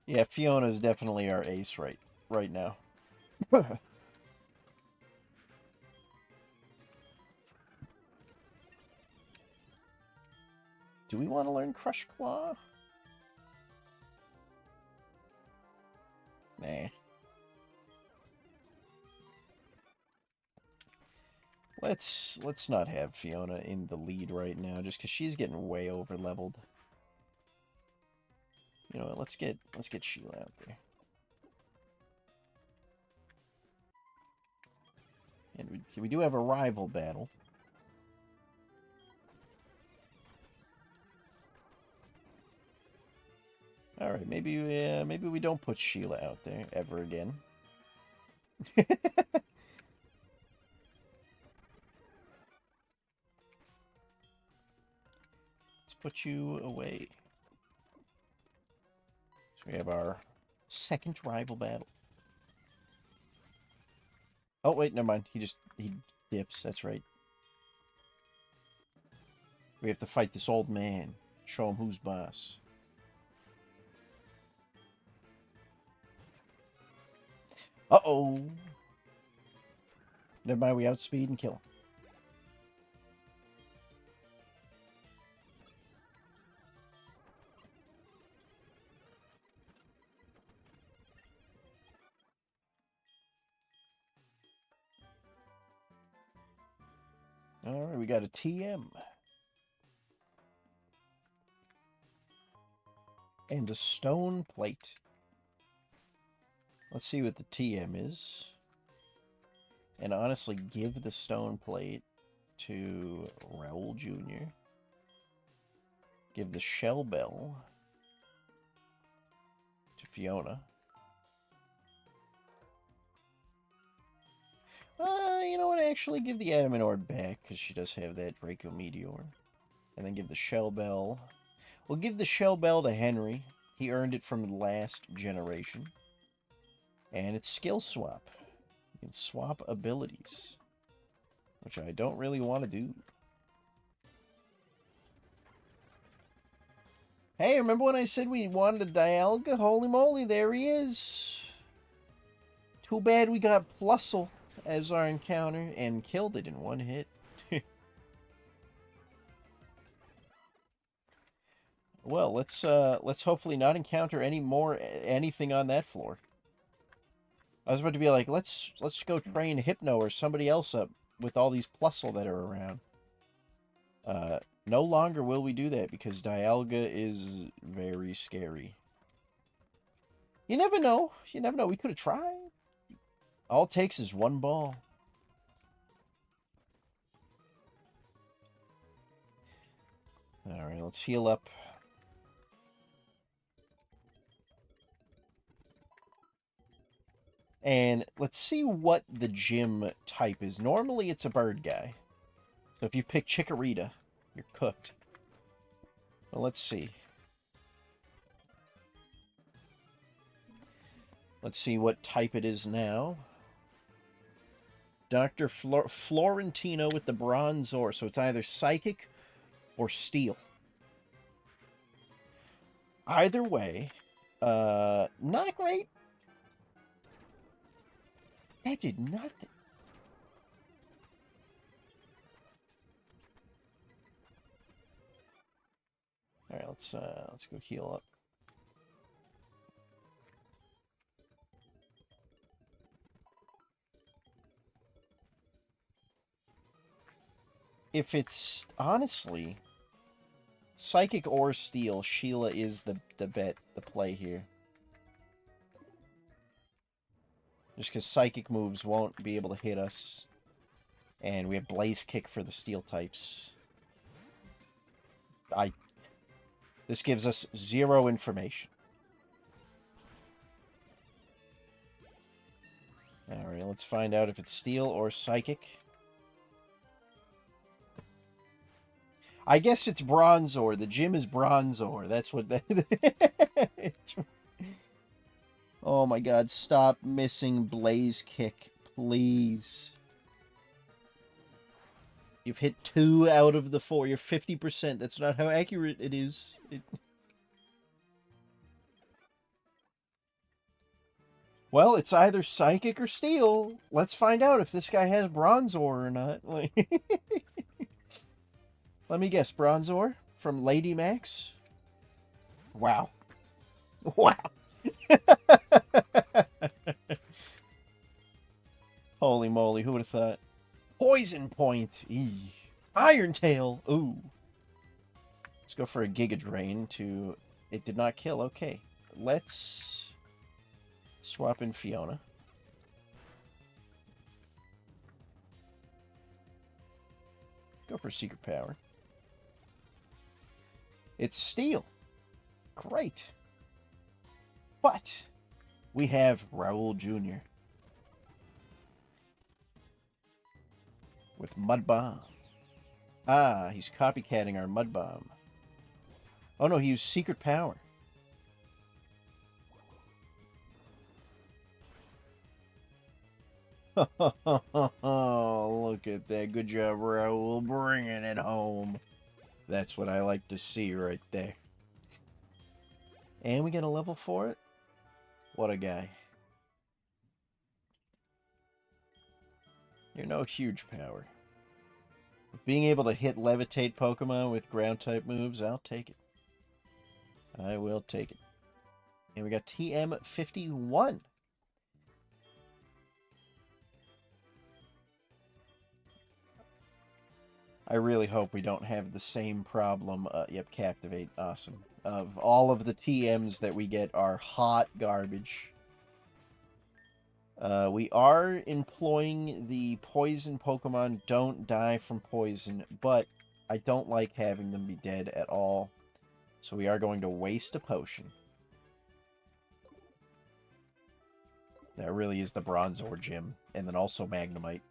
Yeah, Fiona's definitely our ace right now. Do we want to learn Crush Claw? Nah. Let's not have Fiona in the lead right now, just because she's getting way over leveled. You know what? Let's get Sheila out there. And we do have a rival battle. All right, maybe we don't put Sheila out there ever again. Let's put you away. So we have our second rival battle. Oh wait, never mind. He dips. That's right. We have to fight this old man. Show him who's boss. Uh-oh. Never mind, we outspeed and kill him. Alright, we got a TM. And a stone plate. Let's see what the TM is. And honestly, give the stone plate to Raoul Jr. Give the shell bell to Fiona. You know what? Actually, give the adamant orb back, because she does have that Draco Meteor. And then give the shell bell. We'll give the shell bell to Henry. He earned it from the last generation. And it's skill swap. You can swap abilities, which I don't really want to do. Hey, remember when I said we wanted a Dialga? Holy moly, there he is. Too bad we got Plusle as our encounter and killed it in one hit. Well, let's hopefully not encounter anything on that floor. I was about to be like, let's go train Hypno or somebody else up with all these Plusle that are around. No longer will we do that because Dialga is very scary. You never know. You never know. We could have tried. All it takes is one ball. Alright, let's heal up. And let's see what the gym type is. Normally it's a bird guy. So if you pick Chikorita, you're cooked. Well, let's see. Let's see what type it is now. Dr. Florentino with the Bronzor. So it's either Psychic or Steel. Either way, not great. That did nothing. All right, let's go heal up. If it's honestly Psychic or Steel, Sheila is the play here. Just because Psychic moves won't be able to hit us. And we have Blaze Kick for the Steel types. This gives us 0 information. Alright, let's find out if it's Steel or Psychic. I guess it's Bronzor. The gym is Bronzor. That's what that... Oh my god, stop missing Blaze Kick, please. You've hit 2 out of the 4. You're 50%. That's not how accurate it is. Well, it's either Psychic or Steel. Let's find out if this guy has Bronzor or not. Let me guess, Bronzor from Lady Max? Wow. Wow. Holy moly, who would have thought? Poison Point. Eee. Iron Tail. Ooh. Let's go for a Giga Drain to... It did not kill. Okay. Let's swap in Fiona. Go for Secret Power. It's Steel. Great. But we have Raoul Jr. with Mud Bomb. Ah, he's copycatting our Mud Bomb. Oh no, he used Secret Power. Oh, look at that. Good job, Raoul, bringing it home. That's what I like to see right there. And we get a level for it? What a guy. You're no huge power. Being able to hit levitate Pokemon with ground type moves, I'll take it. I will take it. And we got TM51. I really hope we don't have the same problem. Yep, Captivate. Awesome. Of all of the TMs that we get are hot garbage. We are employing the poison Pokemon don't die from poison, but I don't like having them be dead at all. So we are going to waste a potion. That really is the Bronzor gym. And then also Magnemite.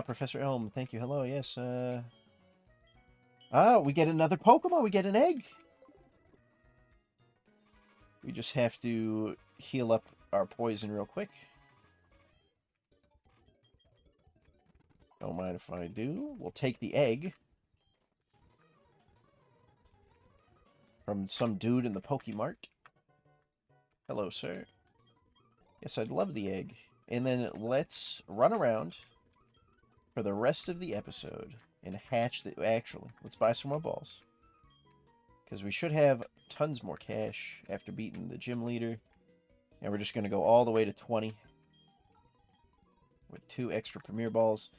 Professor Elm, thank you. Hello, yes. We get another Pokemon. We get an egg. We just have to heal up our poison real quick. Don't mind if I do. We'll take the egg from some dude in the Pokemart. Hello, sir. Yes, I'd love the egg. And then let's run around for the rest of the episode and hatch the... Actually, let's buy some more balls. Because we should have tons more cash after beating the gym leader. And we're just going to go all the way to 20. With 2 extra Premier Balls.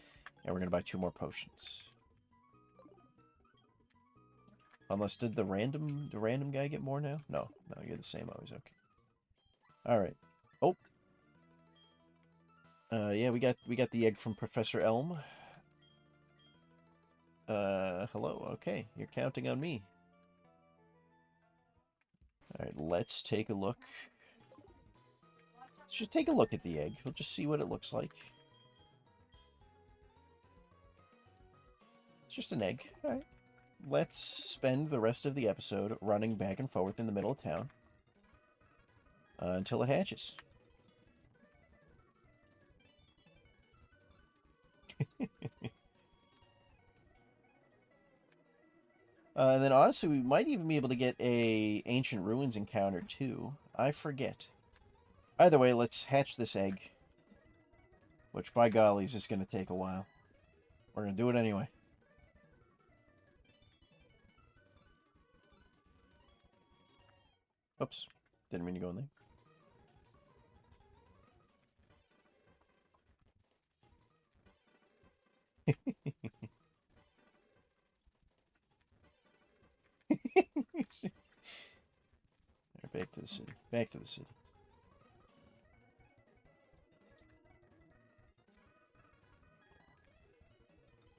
And we're going to buy 2 more potions. Unless, did the random guy get more now? No, you're the same always. Okay. Alright. Oh. Yeah, we got the egg from Professor Elm. Hello. Okay, you're counting on me. Alright, let's take a look. Let's just take a look at the egg. We'll just see what it looks like. It's just an egg. Alright. Let's spend the rest of the episode running back and forth in the middle of town. Until it hatches. And then honestly, we might even be able to get a Ancient Ruins encounter too. I forget. Either way, let's hatch this egg. Which, by golly, is going to take a while. We're going to do it anyway. Oops. Didn't mean to go in there. Back to the city. Back to the city.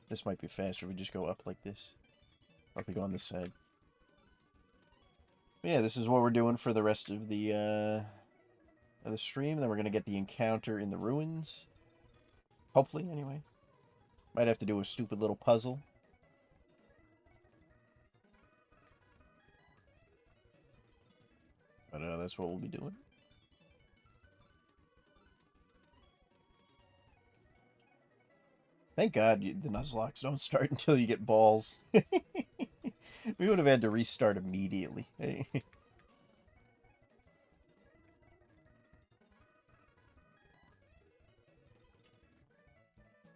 This might be faster if we just go up like this. Or if we go on this side. But yeah, this is what we're doing for the rest of the stream. Then we're going to get the encounter in the ruins. Hopefully, anyway. Might have to do a stupid little puzzle. But that's what we'll be doing. Thank God the Nuzlocks don't start until you get balls. We would have had to restart immediately.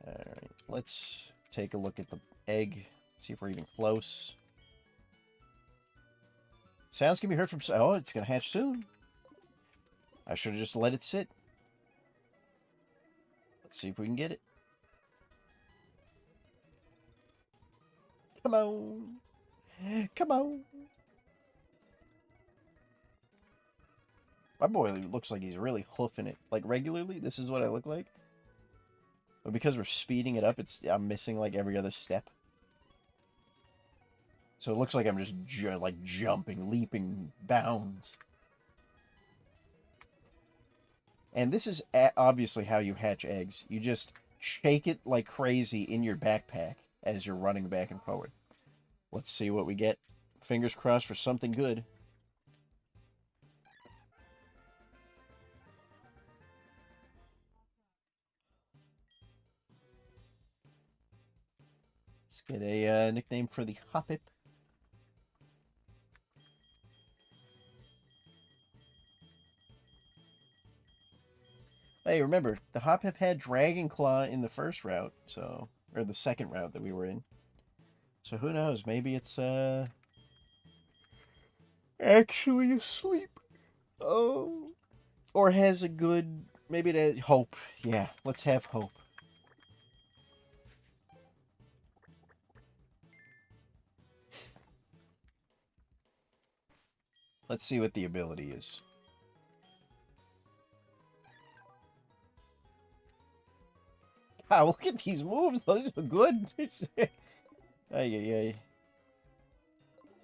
Alright, let's take a look at the egg. See if we're even close. Sounds can be heard from... Oh, it's going to hatch soon. I should have just let it sit. Let's see if we can get it. Come on. Come on. My boy looks like he's really hoofing it. Like, regularly, this is what I look like. But because we're speeding it up, I'm missing, like, every other step. So it looks like I'm just like jumping, leaping bounds. And this is obviously how you hatch eggs. You just shake it like crazy in your backpack as you're running back and forward. Let's see what we get. Fingers crossed for something good. Let's get a nickname for the Hoppip. Hey, remember, the Hoppip had Dragon Claw in the first route, so... Or the second route that we were in. So who knows, maybe it's, actually asleep. Oh. Or has a good... Maybe that... Hope. Yeah, let's have hope. Let's see what the ability is. Wow, look at these moves. Those are good. Ay, ay, ay.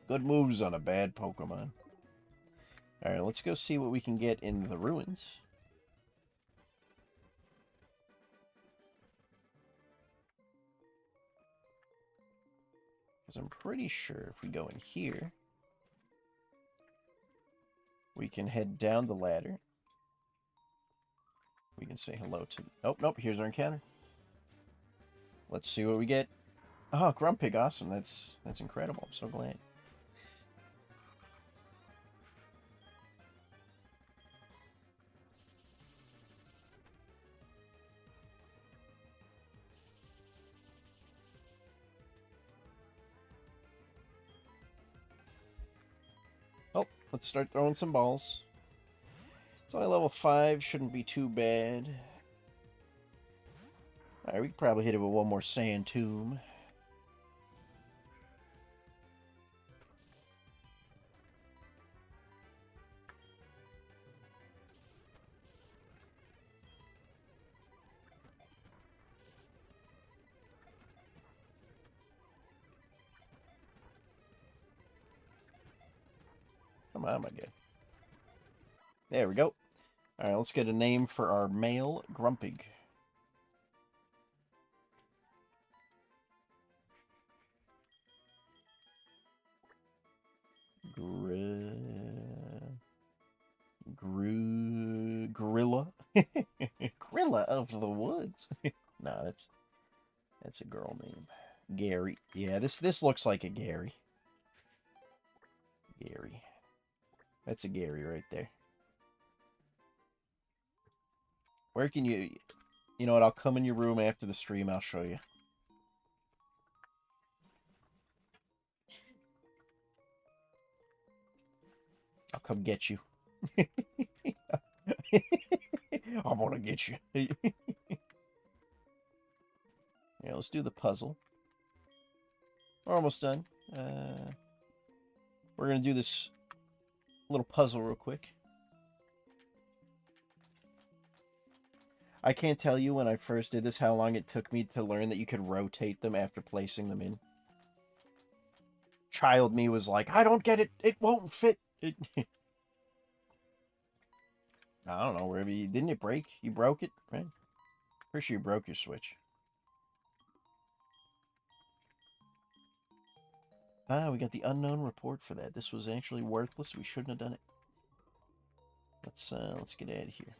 Good moves on a bad Pokemon. Alright, let's go see what we can get in the ruins. Because I'm pretty sure if we go in here, we can head down the ladder. We can say hello to... Oh, nope, here's our encounter. Let's see what we get. Oh, Grumpig, awesome. That's incredible. I'm so glad. Oh, let's start throwing some balls. It's only level 5, shouldn't be too bad. Alright, we could probably hit it with one more Sand Tomb. Come on, my guy. There we go. Alright, let's get a name for our male Grumpig. Gorilla. Gorilla of the woods. No, that's a girl name. Gary. Yeah, this looks like a Gary. Gary. That's a Gary right there. Where can you... You know what, I'll come in your room after the stream, I'll show you. I'll come get you. I'm gonna get you. Yeah, let's do the puzzle. We're almost done. We're gonna do this little puzzle real quick. I can't tell you when I first did this how long it took me to learn that you could rotate them after placing them in. Child me was like, I don't get it. It won't fit. I don't know, wherever you... Didn't it break? You broke it, right? Pretty sure you broke your Switch. Ah, we got the unknown report for that. This was actually worthless. We shouldn't have done it. Let's get out of here.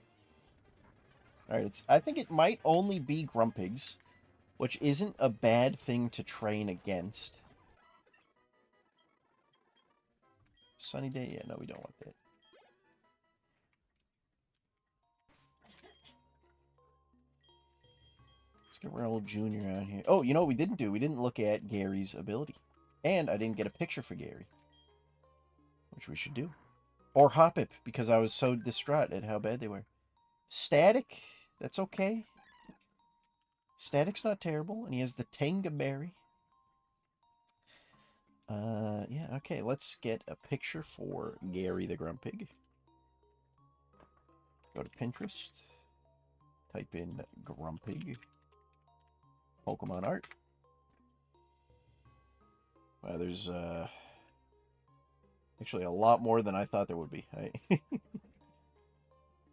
Alright, I think it might only be Grumpigs, which isn't a bad thing to train against. Sunny day? Yeah, no, we don't want that. Let's get Raoul Jr. out here. Oh, you know what we didn't do? We didn't look at Gary's ability. And I didn't get a picture for Gary. Which we should do. Or Hoppip, because I was so distraught at how bad they were. Static? That's okay. Static's not terrible, and he has the Tangaberry. Yeah, okay, let's get a picture for Gary the Grumpig. Go to Pinterest. Type in Grumpig. Pokemon art. Wow, there's actually a lot more than I thought there would be.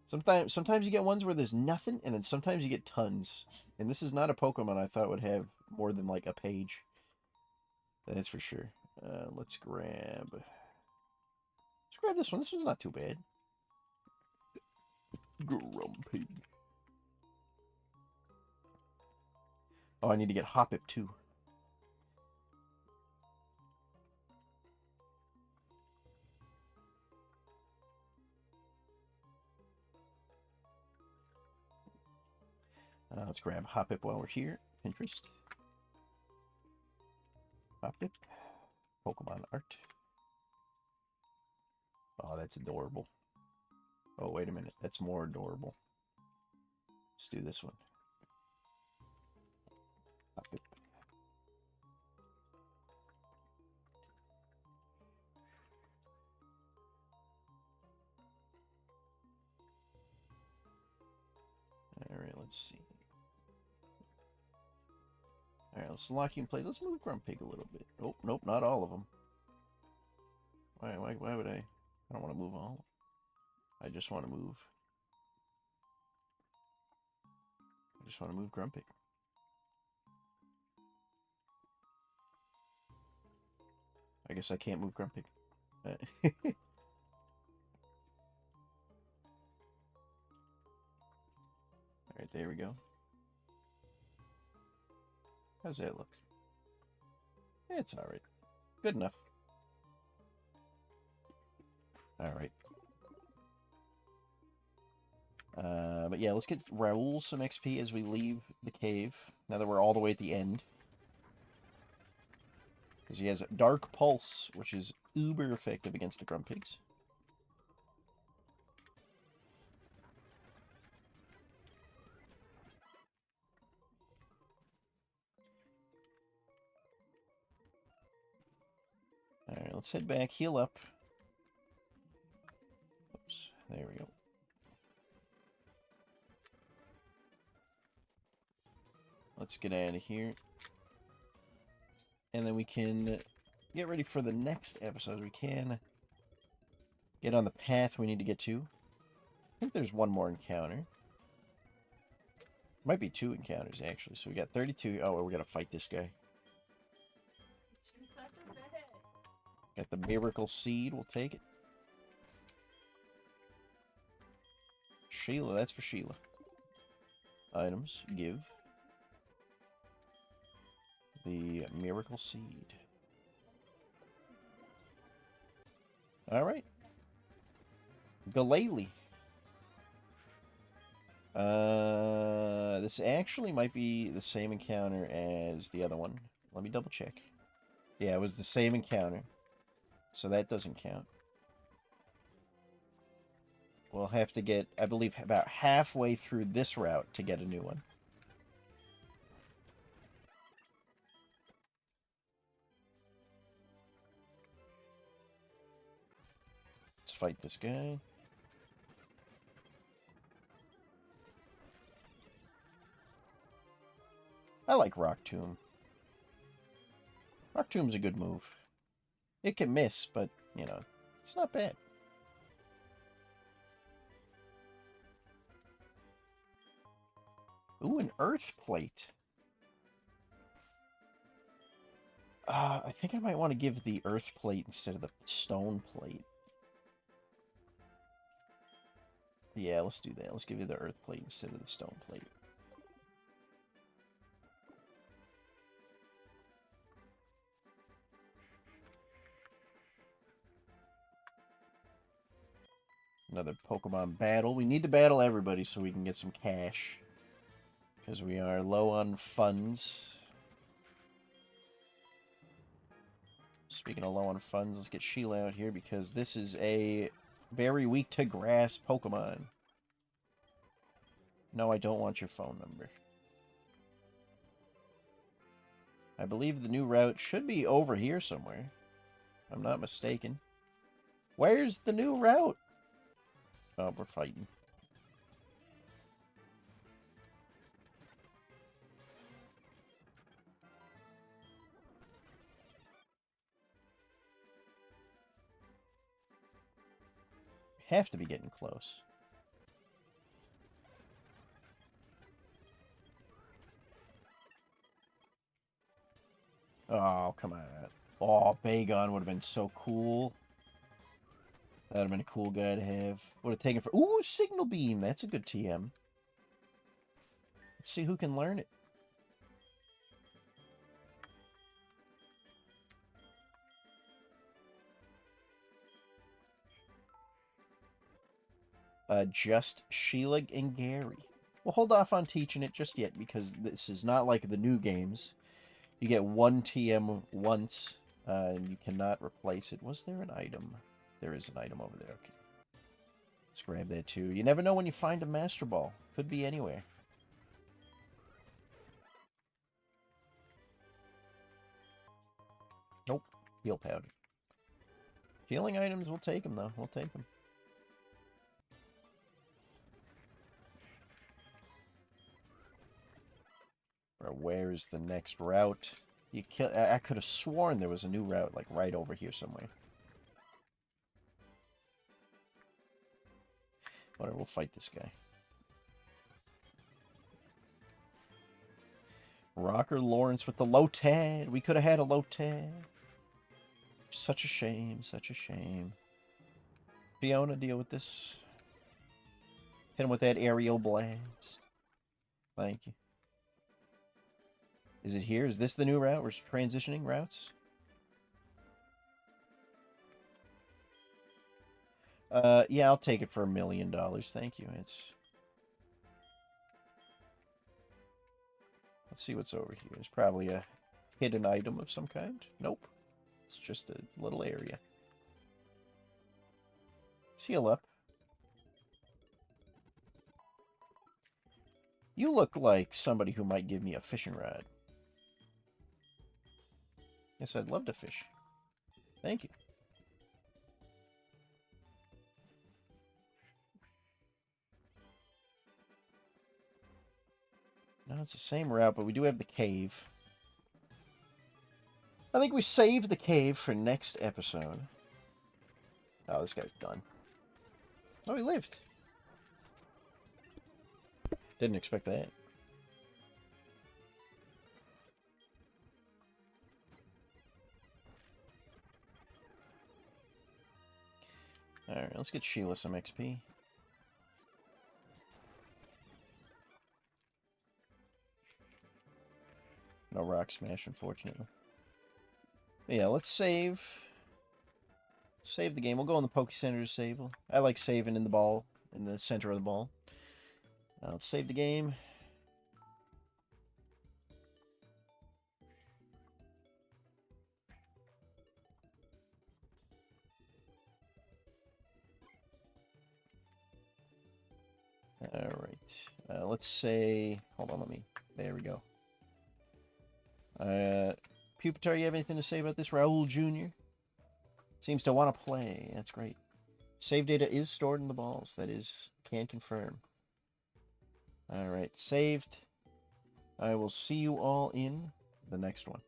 Sometimes you get ones where there's nothing, and then sometimes you get tons. And this is not a Pokemon I thought would have more than like a page. That's for sure. Let's grab this one. This one's not too bad. Grumpy. Oh, I need to get Hoppip too. Let's grab Hoppip while we're here. Pinterest. Hoppip. Pokemon art. Oh, that's adorable. Oh, wait a minute. That's more adorable. Let's do this one. Hoppip. Alright, let's see. Alright, let's lock you in place. Let's move Grumpig a little bit. Oh, nope, not all of them. Why would I? I don't want to move all. I just want to move. I just want to move Grumpig. I guess I can't move Grumpig. Alright, there we go. How's that look? It's alright. Good enough. Alright. But yeah, let's get Raoul some XP as we leave the cave. Now that we're all the way at the end. Because he has Dark Pulse, which is uber effective against the Grumpigs. Alright, let's head back, heal up. Oops, there we go. Let's get out of here. And then we can get ready for the next episode. We can get on the path we need to get to. I think there's one more encounter. Might be 2 encounters, actually. So we got 32. Oh, we're going to fight this guy. Got the Miracle Seed. We'll take it. Sheila. That's for Sheila. Items. Give. The Miracle Seed. Alright. Galele. This actually might be the same encounter as the other one. Let me double check. Yeah, it was the same encounter. So that doesn't count. We'll have to get, I believe, about halfway through this route to get a new one. Let's fight this guy. I like Rock Tomb. Rock Tomb's a good move. It can miss, but, you know, it's not bad. Ooh, an Earth Plate. I think I might want to give the Earth Plate instead of the Stone Plate. Yeah, let's do that. Let's give you the Earth Plate instead of the Stone Plate. Another Pokemon battle. We need to battle everybody so we can get some cash. Because we are low on funds. Speaking of low on funds, let's get Sheila out here because this is a very weak to grass Pokemon. No, I don't want your phone number. I believe the new route should be over here somewhere. If I'm not mistaken. Where's the new route? Oh, we're fighting. have to be getting close. Oh, come on. Oh, Bagon would have been so cool. That would have been a cool guy to have. Would have taken for... Ooh, Signal Beam. That's a good TM. Let's see who can learn it. Just Sheila and Gary. We'll hold off on teaching it just yet because this is not like the new games. You get one TM once, and you cannot replace it. Was there an item? There is an item over there. Okay. Let's grab that too. You never know when you find a Master Ball. Could be anywhere. Nope. Heal powder. Healing items, we'll take them, though. We'll take them. Where is the next route? I could have sworn there was a new route, like, right over here somewhere. Whatever, we'll fight this guy. Rocker Lawrence with the Lotad. We could have had a Lotad. Such a shame, such a shame. Fiona, deal with this. Hit him with that aerial blast. Thank you. Is it here? Is this the new route? We're transitioning routes? Yeah, I'll take it for $1 million. Thank you. Let's see what's over here. There's probably a hidden item of some kind. Nope. It's just a little area. Let's heal up. You look like somebody who might give me a fishing rod. Yes, I'd love to fish. Thank you. No, it's the same route, but we do have the cave. I think we saved the cave for next episode. Oh, this guy's done. Oh, he lived. Didn't expect that. Alright, let's get Sheila some XP. No Rock Smash, unfortunately. But yeah, let's save. Save the game. We'll go in the Poke Center to save. I like saving in the ball, in the center of the ball. Let's save the game. Alright. Let's say... Hold on, let me... There we go. Pupitar, you have anything to say about this? Raul Jr.? Seems to want to play. That's great. Save data is stored in the balls. That is... Can confirm. Alright, saved. I will see you all in the next one.